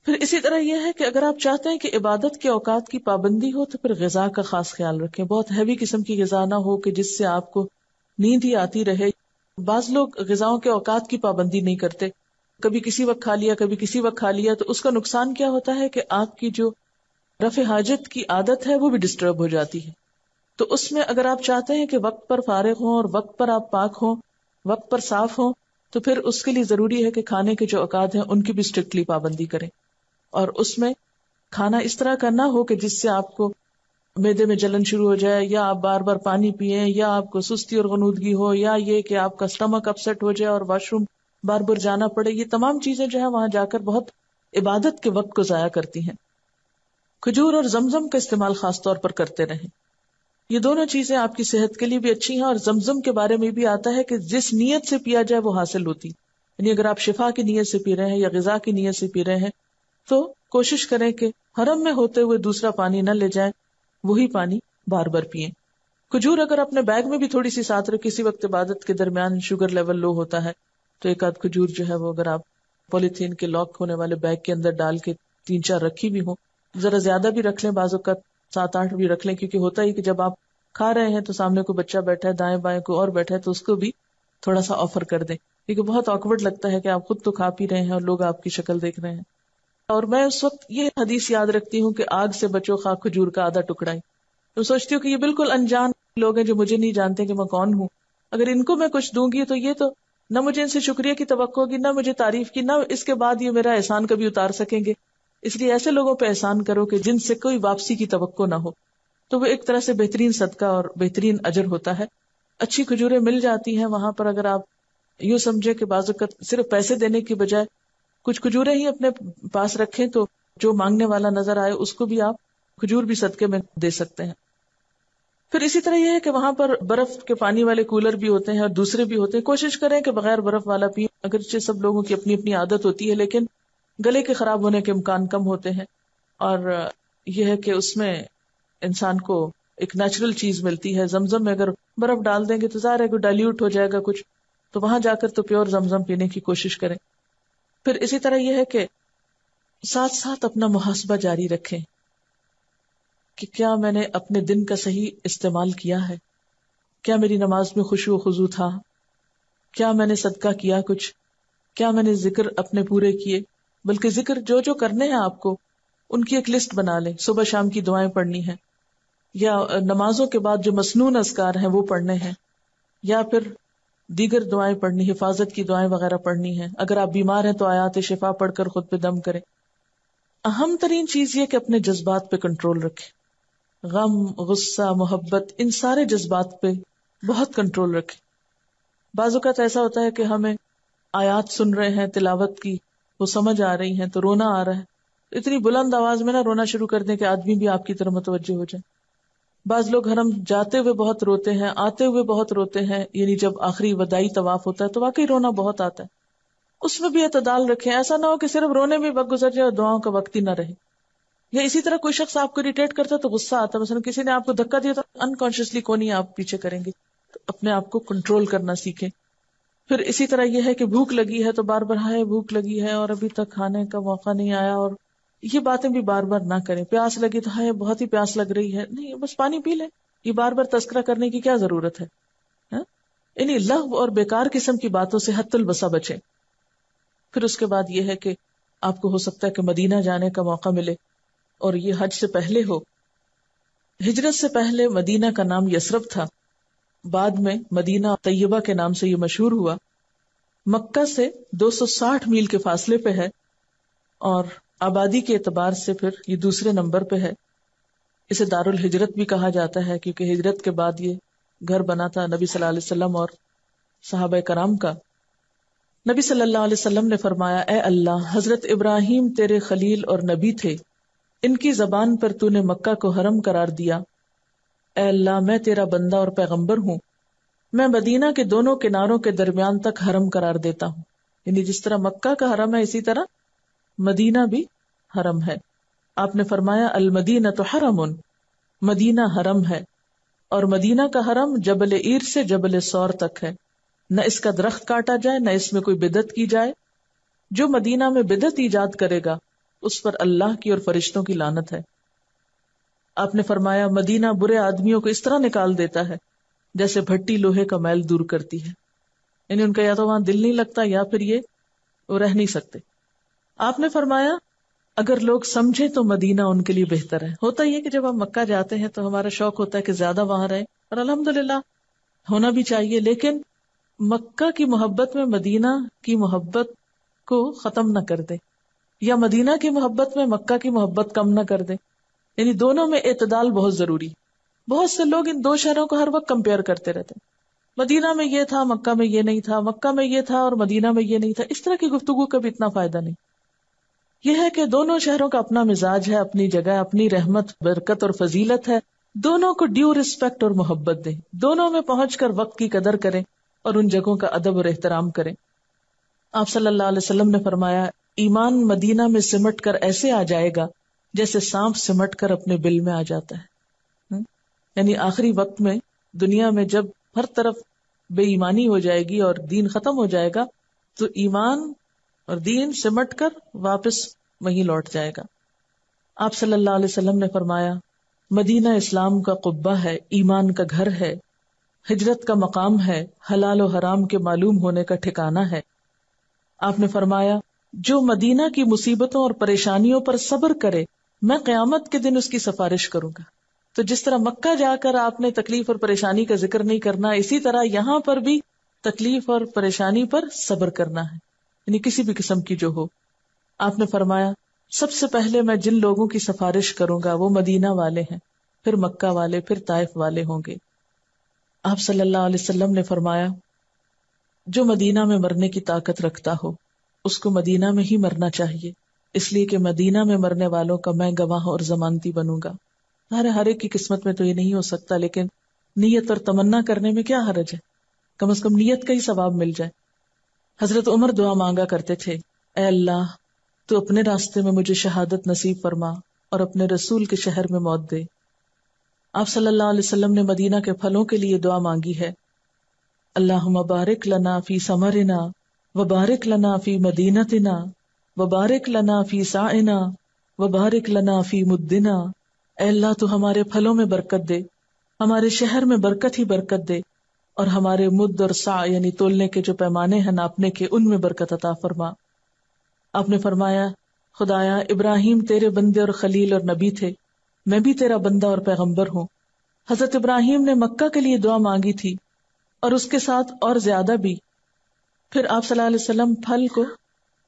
پھر اسی طرح یہ ہے کہ اگر آپ چاہتے ہیں کہ عبادت کے اوقات کی پابندی ہو تو پھر غذا کا خاص خیال رکھیں. بہت ہیوی قسم کی غذا نہ ہو کہ جس سے آپ کو نیند ہی آتی رہے. بعض لوگ غذاؤں کے اوقات کی پابندی نہیں کرتے، کبھی کسی وقت کھا لیا کبھی کسی وقت کھا لیا. تو اس کا نقصان کیا ہوتا ہے کہ آپ کی جو رفع حاجت کی عادت ہے وہ بھی ڈسٹرب ہو جاتی ہے. تو اس میں اگر آپ چاہتے ہیں کہ وقت پر فارغ ہوں اور وقت پر آپ پاک ہوں، وقت پر صاف ہوں، تو پھر اس کے لیے ضروری ہے کہ کھانے کے جو اوقات ہیں ان کی بھی اسٹرکٹلی پابندی کریں. اور اس میں کھانا اس طرح کا نہ ہو کہ جس سے آپ کو معدے میں جلن شروع ہو جائے، یا آپ بار بار پانی پئیں، یا آپ کو سستی اور غنودگی ہو، یا یہ کہ آپ کا اسٹمک اپسیٹ ہو جائے اور واش روم بار بار جانا پڑے. یہ تمام چیزیں جو ہے وہاں جا کر بہت عبادت کے وقت کو ضائع کرتی ہیں. کھجور اور زمزم کا استعمال خاص طور پر کرتے رہیں. یہ دونوں چیزیں آپ کی صحت کے لیے بھی اچھی ہیں، اور زمزم کے بارے میں بھی آتا ہے کہ جس نیت سے پیا جائے وہ حاصل ہوتی. یعنی اگر آپ شفا کی نیت سے پی رہے ہیں یا غذا کی نیت سے پی رہے ہیں تو کوشش کریں کہ حرم میں ہوتے ہوئے دوسرا پانی نہ لے جائیں، وہی پانی بار بار پئیں. کھجور اگر اپنے بیگ میں بھی تھوڑی سی ساتھ رکھ، کسی وقت عبادت کے درمیان شوگر لیول لو ہوتا ہے تو ایک آدھ کھجور جو ہے وہ اگر آپ پولیتھین کے لاک ہونے والے بیگ کے اندر ڈال کے 3-4 رکھی بھی ہوں، ذرا زیادہ بھی رکھ لیں، بعض اوقات 7-8 بھی رکھ لیں. کیونکہ ہوتا ہی کہ جب آپ کھا رہے ہیں تو سامنے کوئی بچہ بیٹھا ہے، دائیں بائیں کوئی اور بیٹھا ہے، تو اس کو بھی تھوڑا سا آفر کر دیں. کیونکہ بہت آکورڈ لگتا ہے کہ آپ خود تو کھا پی رہے ہیں اور لوگ آپ کی شکل دیکھ رہے ہیں. اور میں اس وقت یہ حدیث یاد رکھتی ہوں کہ آگ سے بچو خواہ کھجور کا آدھا ٹکڑا ہی. تو سوچتی ہوں کہ یہ بالکل انجان لوگ ہیں جو مجھے نہیں جانتے کہ میں کون ہوں. اگر ان کو میں کچھ دوں گی تو یہ تو نہ مجھے ان سے شکریہ کی توقع ہوگی، نہ مجھے تعریف کی، نہ اس کے بعد یہ میرا احسان کبھی اتار سکیں گے. اس لیے ایسے لوگوں پہ احسان کرو کہ جن سے کوئی واپسی کی توقع نہ ہو. تو وہ ایک طرح سے بہترین صدقہ اور بہترین اجر ہوتا ہے. اچھی کھجوریں مل جاتی ہیں وہاں پر. اگر آپ یوں سمجھے کہ بعض اوقات صرف پیسے دینے کی بجائے کچھ کھجوریں ہی اپنے پاس رکھیں تو جو مانگنے والا نظر آئے اس کو بھی آپ کھجور بھی صدقے میں دے سکتے ہیں. پھر اسی طرح یہ ہے کہ وہاں پر برف کے پانی والے کولر بھی ہوتے ہیں اور دوسرے بھی ہوتے ہیں. کوشش کریں کہ بغیر برف والا پی. اگرچہ سب لوگوں کی اپنی اپنی عادت ہوتی ہے لیکن گلے کے خراب ہونے کے امکان کم ہوتے ہیں. اور یہ ہے کہ اس میں انسان کو ایک نیچرل چیز ملتی ہے. زمزم میں اگر برف ڈال دیں گے تو ظاہر ہے کہ ڈائلیوٹ ہو جائے گا کچھ, تو وہاں جا کر تو پیور زمزم پینے کی کوشش کریں. پھر اسی طرح یہ ہے کہ ساتھ ساتھ اپنا محاسبہ جاری رکھیں کہ کیا میں نے اپنے دن کا صحیح استعمال کیا ہے, کیا میری نماز میں خشوع و خضوع تھا, کیا میں نے صدقہ کیا کچھ, کیا میں نے ذکر اپنے پورے کیے. بلکہ ذکر جو جو کرنے ہیں آپ کو ان کی ایک لسٹ بنا لیں. صبح شام کی دعائیں پڑھنی ہیں, یا نمازوں کے بعد جو مسنون اذکار ہیں وہ پڑھنے ہیں, یا پھر دیگر دعائیں پڑھنی, حفاظت کی دعائیں وغیرہ پڑھنی ہیں. اگر آپ بیمار ہیں تو آیات شفا پڑھ کر خود پہ دم کریں. اہم ترین چیز یہ کہ اپنے جذبات پہ کنٹرول رکھیں. غم, غصہ, محبت, ان سارے جذبات پہ بہت کنٹرول رکھیں. بعض اوقات ایسا ہوتا ہے کہ ہمیں آیات سن رہے ہیں تلاوت کی, وہ سمجھ آ رہی ہیں تو رونا آ رہا ہے. اتنی بلند آواز میں نہ رونا شروع کر دیں کہ آدمی بھی آپ کی طرف متوجہ ہو جائے. بعض لوگ حرم جاتے ہوئے بہت روتے ہیں, آتے ہوئے بہت روتے ہیں, یعنی جب آخری وداعی طواف ہوتا ہے تو واقعی رونا بہت آتا ہے. اس میں بھی اعتدال رکھیں. ایسا نہ ہو کہ صرف رونے میں وقت گزر جائے اور دعاؤں کا وقت ہی نہ رہے. یا اسی طرح کوئی شخص آپ کو اریٹیٹ کرتا ہے تو غصہ آتا ہے, مثلا کسی نے آپ کو دھکا دیا تو انکانشیسلی کون ہی آپ پیچھے کریں گے, تو اپنے آپ کو کنٹرول کرنا سیکھیں. پھر اسی طرح یہ ہے کہ بھوک لگی ہے تو بار بار ہائے بھوک لگی ہے اور ابھی تک کھانے کا موقع نہیں آیا, اور یہ باتیں بھی بار بار نہ کریں. پیاس لگی تو ہائے بہت ہی پیاس لگ رہی ہے, نہیں بس پانی پی لیں. یہ بار بار تذکرہ کرنے کی کیا ضرورت ہے؟ یعنی لغو اور بیکار قسم کی باتوں سے حد البسا بچیں. پھر اس کے بعد یہ ہے کہ آپ کو ہو سکتا ہے کہ مدینہ جانے کا موقع ملے اور یہ حج سے پہلے ہو. ہجرت سے پہلے مدینہ کا نام یثرب تھا, بعد میں مدینہ طیبہ کے نام سے یہ مشہور ہوا. مکہ سے 260 میل کے فاصلے پہ ہے اور آبادی کے اعتبار سے پھر یہ دوسرے نمبر پہ ہے. اسے دار الہجرت بھی کہا جاتا ہے کیونکہ ہجرت کے بعد یہ گھر بنا تھا نبی صلی اللہ علیہ وسلم اور صحابہ کرام کا. نبی صلی اللہ علیہ وسلم نے فرمایا, اے اللہ, حضرت ابراہیم تیرے خلیل اور نبی تھے, ان کی زبان پر تو نے مکہ کو حرم قرار دیا. اے اللہ, میں تیرا بندہ اور پیغمبر ہوں, میں مدینہ کے دونوں کناروں کے درمیان تک حرم قرار دیتا ہوں. یعنی جس طرح مکہ کا حرم ہے اسی طرح مدینہ بھی حرم ہے. آپ نے فرمایا المدینہ تو حرم, مدینہ حرم ہے, اور مدینہ کا حرم جبل عیر سے جبل سور تک ہے, نہ اس کا درخت کاٹا جائے نہ اس میں کوئی بدعت کی جائے. جو مدینہ میں بدعت ایجاد کرے گا اس پر اللہ کی اور فرشتوں کی لعنت ہے. آپ نے فرمایا مدینہ برے آدمیوں کو اس طرح نکال دیتا ہے جیسے بھٹی لوہے کا میل دور کرتی ہے. یعنی ان کا یا تو وہاں دل نہیں لگتا یا پھر یہ وہ رہ نہیں سکتے. آپ نے فرمایا اگر لوگ سمجھے تو مدینہ ان کے لیے بہتر ہے. ہوتا یہ کہ جب ہم مکہ جاتے ہیں تو ہمارا شوق ہوتا ہے کہ زیادہ وہاں رہیں, اور الحمدللہ ہونا بھی چاہیے, لیکن مکہ کی محبت میں مدینہ کی محبت کو ختم نہ کر دے, یا مدینہ کی محبت میں مکہ کی محبت کم نہ کر دے. یعنی دونوں میں اعتدال بہت ضروری. بہت سے لوگ ان دو شہروں کو ہر وقت کمپیئر کرتے رہتے ہیں, مدینہ میں یہ تھا مکہ میں یہ نہیں تھا, مکہ میں یہ تھا اور مدینہ میں یہ نہیں تھا. اس طرح کی گفتگو کا بھی اتنا فائدہ نہیں. یہ ہے کہ دونوں شہروں کا اپنا مزاج ہے, اپنی جگہ, اپنی رحمت, برکت اور فضیلت ہے. دونوں کو ڈیو رسپیکٹ اور محبت دیں, دونوں میں پہنچ کر وقت کی قدر کریں اور ان جگہوں کا ادب اور احترام کریں. آپ صلی اللہ علیہ وسلم نے فرمایا ایمان مدینہ میں سمٹ کر ایسے آ جائے گا جیسے سانپ سمٹ کر اپنے بل میں آ جاتا ہے. یعنی آخری وقت میں دنیا میں جب ہر طرف بے ایمانی ہو جائے گی اور دین ختم ہو جائے گا تو ایمان اور دین سمٹ کر واپس وہیں لوٹ جائے گا. آپ صلی اللہ علیہ وسلم نے فرمایا مدینہ اسلام کا قبہ ہے, ایمان کا گھر ہے, ہجرت کا مقام ہے, حلال و حرام کے معلوم ہونے کا ٹھکانہ ہے. آپ نے فرمایا جو مدینہ کی مصیبتوں اور پریشانیوں پر صبر کرے میں قیامت کے دن اس کی سفارش کروں گا. تو جس طرح مکہ جا کر آپ نے تکلیف اور پریشانی کا ذکر نہیں کرنا, اسی طرح یہاں پر بھی تکلیف اور پریشانی پر صبر کرنا ہے, یعنی کسی بھی قسم کی جو ہو. آپ نے فرمایا سب سے پہلے میں جن لوگوں کی سفارش کروں گا وہ مدینہ والے ہیں, پھر مکہ والے، پھر طائف والے ہوں گے۔ آپ صلی اللہ علیہ وسلم نے فرمایا جو مدینہ میں مرنے کی طاقت رکھتا ہو اس کو مدینہ میں ہی مرنا چاہیے، اس لیے کہ مدینہ میں مرنے والوں کا میں گواہ اور ضمانتی بنوں گا۔ ہر ایک کی قسمت میں تو یہ نہیں ہو سکتا، لیکن نیت اور تمنا کرنے میں کیا حرج ہے، کم از کم نیت کا ہی ثواب مل جائے۔ حضرت عمر دعا مانگا کرتے تھے، اے اللہ تو اپنے راستے میں مجھے شہادت نصیب فرما اور اپنے رسول کے شہر میں موت دے۔ آپ صلی اللہ علیہ وسلم نے مدینہ کے پھلوں کے لیے دعا مانگی ہے، اللہم بارک لنا فی ثمرنا وبارک لنا فی مدینتنا وبارک لنا فی سعنا وبارک لنا فی مدنا۔ اے اللہ تو ہمارے پھلوں میں برکت دے، ہمارے شہر میں برکت ہی برکت دے، اور ہمارے مد اور سع یعنی تولنے کے جو پیمانے ہیں ناپنے کے، ان میں برکت عطا فرما۔ آپ نے فرمایا خدایا ابراہیم تیرے بندے اور خلیل اور نبی تھے، میں بھی تیرا بندہ اور پیغمبر ہوں۔ حضرت ابراہیم نے مکہ کے لیے دعا مانگی تھی اور اس کے ساتھ اور زیادہ بھی۔ پھر آپ صلی اللہ علیہ وسلم پھل کو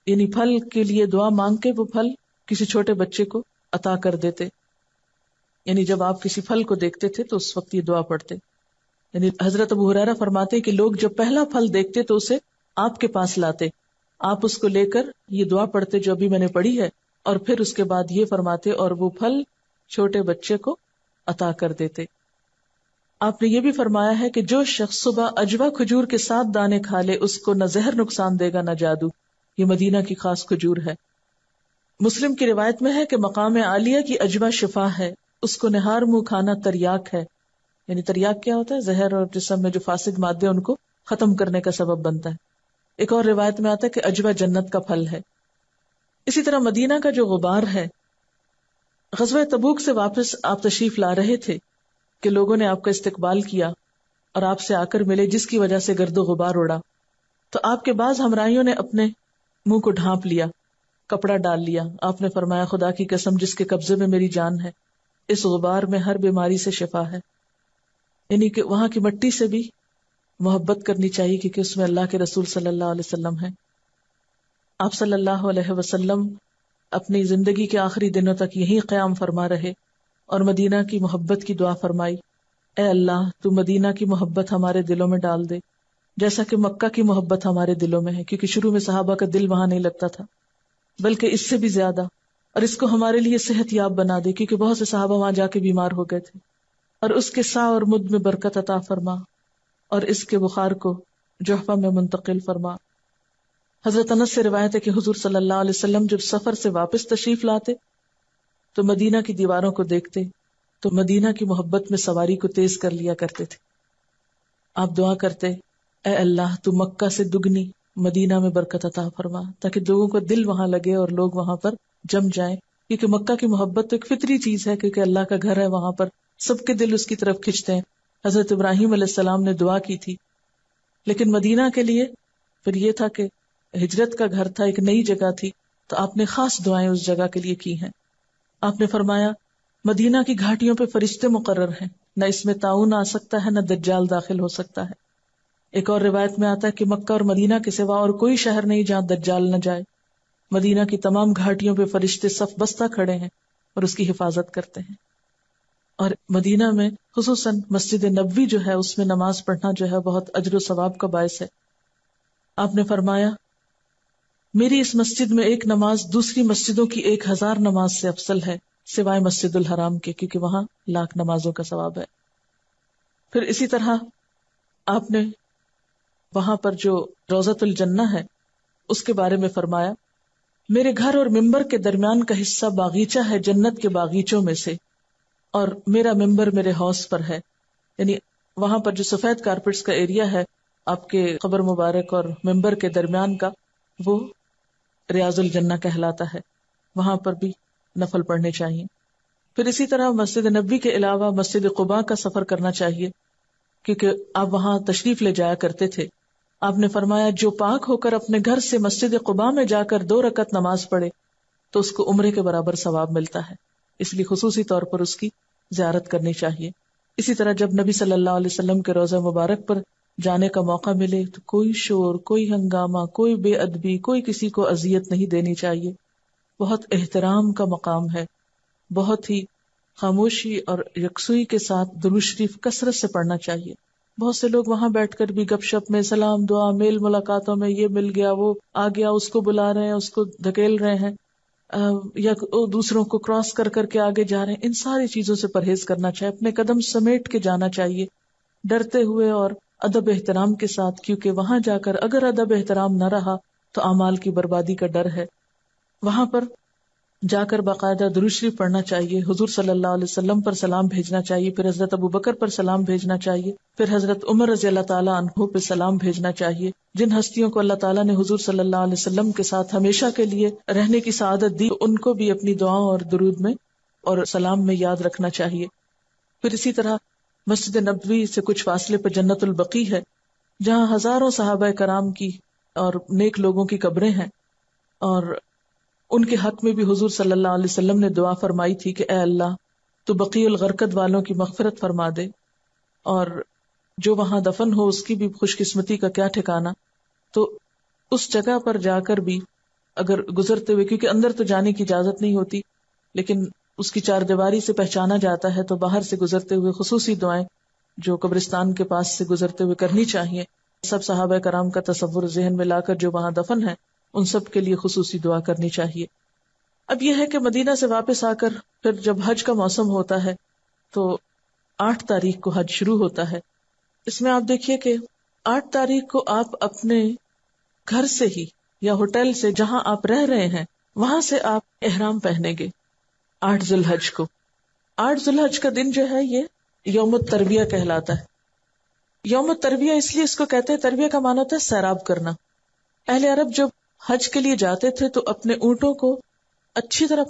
یعنی پھل کے لیے دعا مانگ کے وہ پھل کسی چھوٹے بچے کو عطا کر دیتے، یعنی جب آپ کسی پھل کو دیکھتے تھے تو اس وقت یہ دعا پڑھتے۔ یعنی حضرت ابو ہریرہ فرماتے کہ لوگ جب پہلا پھل دیکھتے تو اسے آپ کے پاس لاتے، آپ اس کو لے کر یہ دعا پڑھتے جو ابھی میں نے پڑھی ہے، اور پھر اس کے بعد یہ فرماتے اور وہ پھل چھوٹے بچے کو عطا کر دیتے۔ آپ نے یہ بھی فرمایا ہے کہ جو شخص صبح اجوا کھجور کے 7 دانے کھا لے اس کو نہ زہر نقصان دے گا نہ جادو۔ یہ مدینہ کی خاص کھجور ہے۔ مسلم کی روایت میں ہے کہ مقام عالیہ کی اجوا شفا ہے، اس کو نہار منہ کھانا تریاک ہے۔ یعنی تریاک کیا ہوتا ہے؟ زہر اور جسم میں جو فاسد مادے ان کو ختم کرنے کا سبب بنتا ہے۔ ایک اور روایت میں آتا ہے کہ اجوا جنت کا پھل ہے۔ اسی طرح مدینہ کا جو غبار ہے، غزوہ تبوک سے واپس آپ تشریف لا رہے تھے کہ لوگوں نے آپ کا استقبال کیا اور آپ سے آ کر ملے، جس کی وجہ سے گرد و غبار اڑا، تو آپ کے بعض ہمراہیوں نے اپنے منہ کو ڈھانپ لیا، کپڑا ڈال لیا۔ آپ نے فرمایا خدا کی قسم جس کے قبضے میں میری جان ہے، اس غبار میں ہر بیماری سے شفا ہے۔ یعنی کہ وہاں کی مٹی سے بھی محبت کرنی چاہیے کیونکہ اس میں اللہ کے رسول صلی اللہ علیہ وسلم ہیں۔ آپ صلی اللہ علیہ وسلم اپنی زندگی کے آخری دنوں تک یہی قیام فرما رہے اور مدینہ کی محبت کی دعا فرمائی، اے اللہ تو مدینہ کی محبت ہمارے دلوں میں ڈال دے جیسا کہ مکہ کی محبت ہمارے دلوں میں ہے، کیونکہ شروع میں صحابہ کا دل وہاں نہیں لگتا تھا، بلکہ اس سے بھی زیادہ، اور اس کو ہمارے لیے صحت یاب بنا دے کیونکہ بہت سے صحابہ وہاں جا کے بیمار ہو گئے تھے، اور اس کے سا اور مد میں برکت عطا فرما اور اس کے بخار کو جحفہ میں منتقل فرما۔ حضرت انس سے روایت ہے کہ حضور صلی اللہ علیہ وسلم جب سفر سے واپس تشریف لاتے تو مدینہ کی دیواروں کو دیکھتے تو مدینہ کی محبت میں سواری کو تیز کر لیا کرتے تھے۔ آپ دعا کرتے، اے اللہ تو مکہ سے دگنی مدینہ میں برکت عطا فرما، تاکہ لوگوں کو دل وہاں لگے اور لوگ وہاں پر جم جائیں، کیونکہ مکہ کی محبت تو ایک فطری چیز ہے، کیونکہ اللہ کا گھر ہے، وہاں پر سب کے دل اس کی طرف کھنچتے ہیں۔ حضرت ابراہیم علیہ السلام نے دعا کی تھی، لیکن مدینہ کے لیے پھر یہ تھا کہ ہجرت کا گھر تھا، ایک نئی جگہ تھی، تو آپ نے خاص دعائیں اس جگہ کے لیے کی ہیں۔ آپ نے فرمایا مدینہ کی گھاٹیوں پہ فرشتے مقرر ہیں، نہ اس میں طاعون آ سکتا ہے نہ دجال داخل ہو سکتا ہے۔ ایک اور روایت میں آتا ہے کہ مکہ اور مدینہ کے سوا اور کوئی شہر نہیں جہاں دجال نہ جائے۔ مدینہ کی تمام گھاٹیوں پہ فرشتے صف بستہ کھڑے ہیں اور اس کی حفاظت کرتے ہیں۔ اور مدینہ میں خصوصاً مسجد نبوی جو ہے اس میں نماز پڑھنا جو ہے بہت اجر و ثواب کا باعث ہے۔ آپ نے فرمایا میری اس مسجد میں ایک نماز دوسری مسجدوں کی 1000 نماز سے افضل ہے، سوائے مسجد الحرام کے، کیونکہ وہاں 1,00,000 نمازوں کا ثواب ہے۔ پھر اسی طرح آپ نے وہاں پر جو روضۃ الجنہ ہے اس کے بارے میں فرمایا میرے گھر اور ممبر کے درمیان کا حصہ باغیچہ ہے جنت کے باغیچوں میں سے، اور میرا ممبر میرے حوض پر ہے۔ یعنی وہاں پر جو سفید کارپیٹس کا ایریا ہے آپ کے قبر مبارک اور ممبر کے درمیان کا، وہ ریاض الجنہ کہلاتا ہے، وہاں پر بھی نفل پڑھنے چاہیے۔ پھر اسی طرح مسجد نبوی کے علاوہ مسجد قباء کا سفر کرنا چاہیے، کیونکہ آپ وہاں تشریف لے جایا کرتے تھے۔ آپ نے فرمایا جو پاک ہو کر اپنے گھر سے مسجد قباء میں جا کر 2 رکعت نماز پڑھے تو اس کو عمرے کے برابر ثواب ملتا ہے، اس لیے خصوصی طور پر اس کی زیارت کرنی چاہیے۔ اسی طرح جب نبی صلی اللہ علیہ وسلم کے روضہ مبارک پر جانے کا موقع ملے تو کوئی شور، کوئی ہنگامہ، کوئی بے ادبی، کوئی کسی کو اذیت نہیں دینی چاہیے۔ بہت احترام کا مقام ہے، بہت ہی خاموشی اور یکسوئی کے ساتھ درود شریف کثرت سے پڑھنا چاہیے. بہت سے لوگ وہاں بیٹھ کر بھی گپ شپ میں، سلام دعا، میل ملاقاتوں میں یہ مل گیا، وہ آ گیا، اس کو بلا رہے ہیں، اس کو دھکیل رہے ہیں، یا دوسروں کو کراس کر کر کے آگے جا رہے ہیں. ان ساری چیزوں سے پرہیز کرنا چاہیے، اپنے قدم سمیٹ کے جانا چاہیے ڈرتے ہوئے اور ادب احترام کے ساتھ، کیونکہ وہاں جا کر اگر ادب احترام نہ رہا تو اعمال کی بربادی کا ڈر ہے. وہاں پر جا کر باقاعدہ درود شریف پڑھنا چاہیے، حضور صلی اللہ علیہ وسلم پر سلام بھیجنا چاہیے، پھر حضرت ابوبکر پر سلام بھیجنا چاہیے، پھر حضرت عمر رضی اللہ تعالیٰ عنہ پہ سلام بھیجنا چاہیے. جن ہستیوں کو اللہ تعالیٰ نے حضور صلی اللہ علیہ وسلم کے ساتھ ہمیشہ کے لیے رہنے کی سعادت دی، ان کو بھی اپنی دعاؤں اور درود میں اور سلام میں یاد رکھنا چاہیے. پھر اسی طرح مسجد نبوی سے کچھ فاصلے پر جنت البقیع ہے، جہاں ہزاروں صحابہ کرام کی اور نیک لوگوں کی قبریں ہیں، اور ان کے حق میں بھی حضور صلی اللہ علیہ وسلم نے دعا فرمائی تھی کہ اے اللہ تو بقیع الغرقد والوں کی مغفرت فرما دے، اور جو وہاں دفن ہو اس کی بھی خوش قسمتی کا کیا ٹھکانا. تو اس جگہ پر جا کر بھی اگر گزرتے ہوئے، کیونکہ اندر تو جانے کی اجازت نہیں ہوتی لیکن اس کی چار دیواری سے پہچانا جاتا ہے، تو باہر سے گزرتے ہوئے خصوصی دعائیں جو قبرستان کے پاس سے گزرتے ہوئے کرنی چاہیے. سب صحابہ کرام کا تصور ذہن میں لا کر جو وہاں دفن ہے ان سب کے لیے خصوصی دعا کرنی چاہیے. اب یہ ہے کہ مدینہ سے واپس آ کر پھر جب حج کا موسم ہوتا ہے تو 8 تاریخ کو حج شروع ہوتا ہے. اس میں آپ دیکھیے کہ 8 تاریخ کو آپ اپنے گھر سے ہی یا ہوٹل سے جہاں آپ رہ رہے ہیں وہاں سے آپ احرام پہنیں گے 8 ذی الحج کو. 8 ذی الحج کا دن جو ہے یہ یوم الترویہ کہلاتا ہے. یوم الترویہ اس لیے اس کو کہتے ہیں، ترویہ کا معنی ہوتا ہے سیراب کرنا. اہل عرب جب حج کے لیے جاتے تھے تو اپنے اونٹوں کو اچھی طرح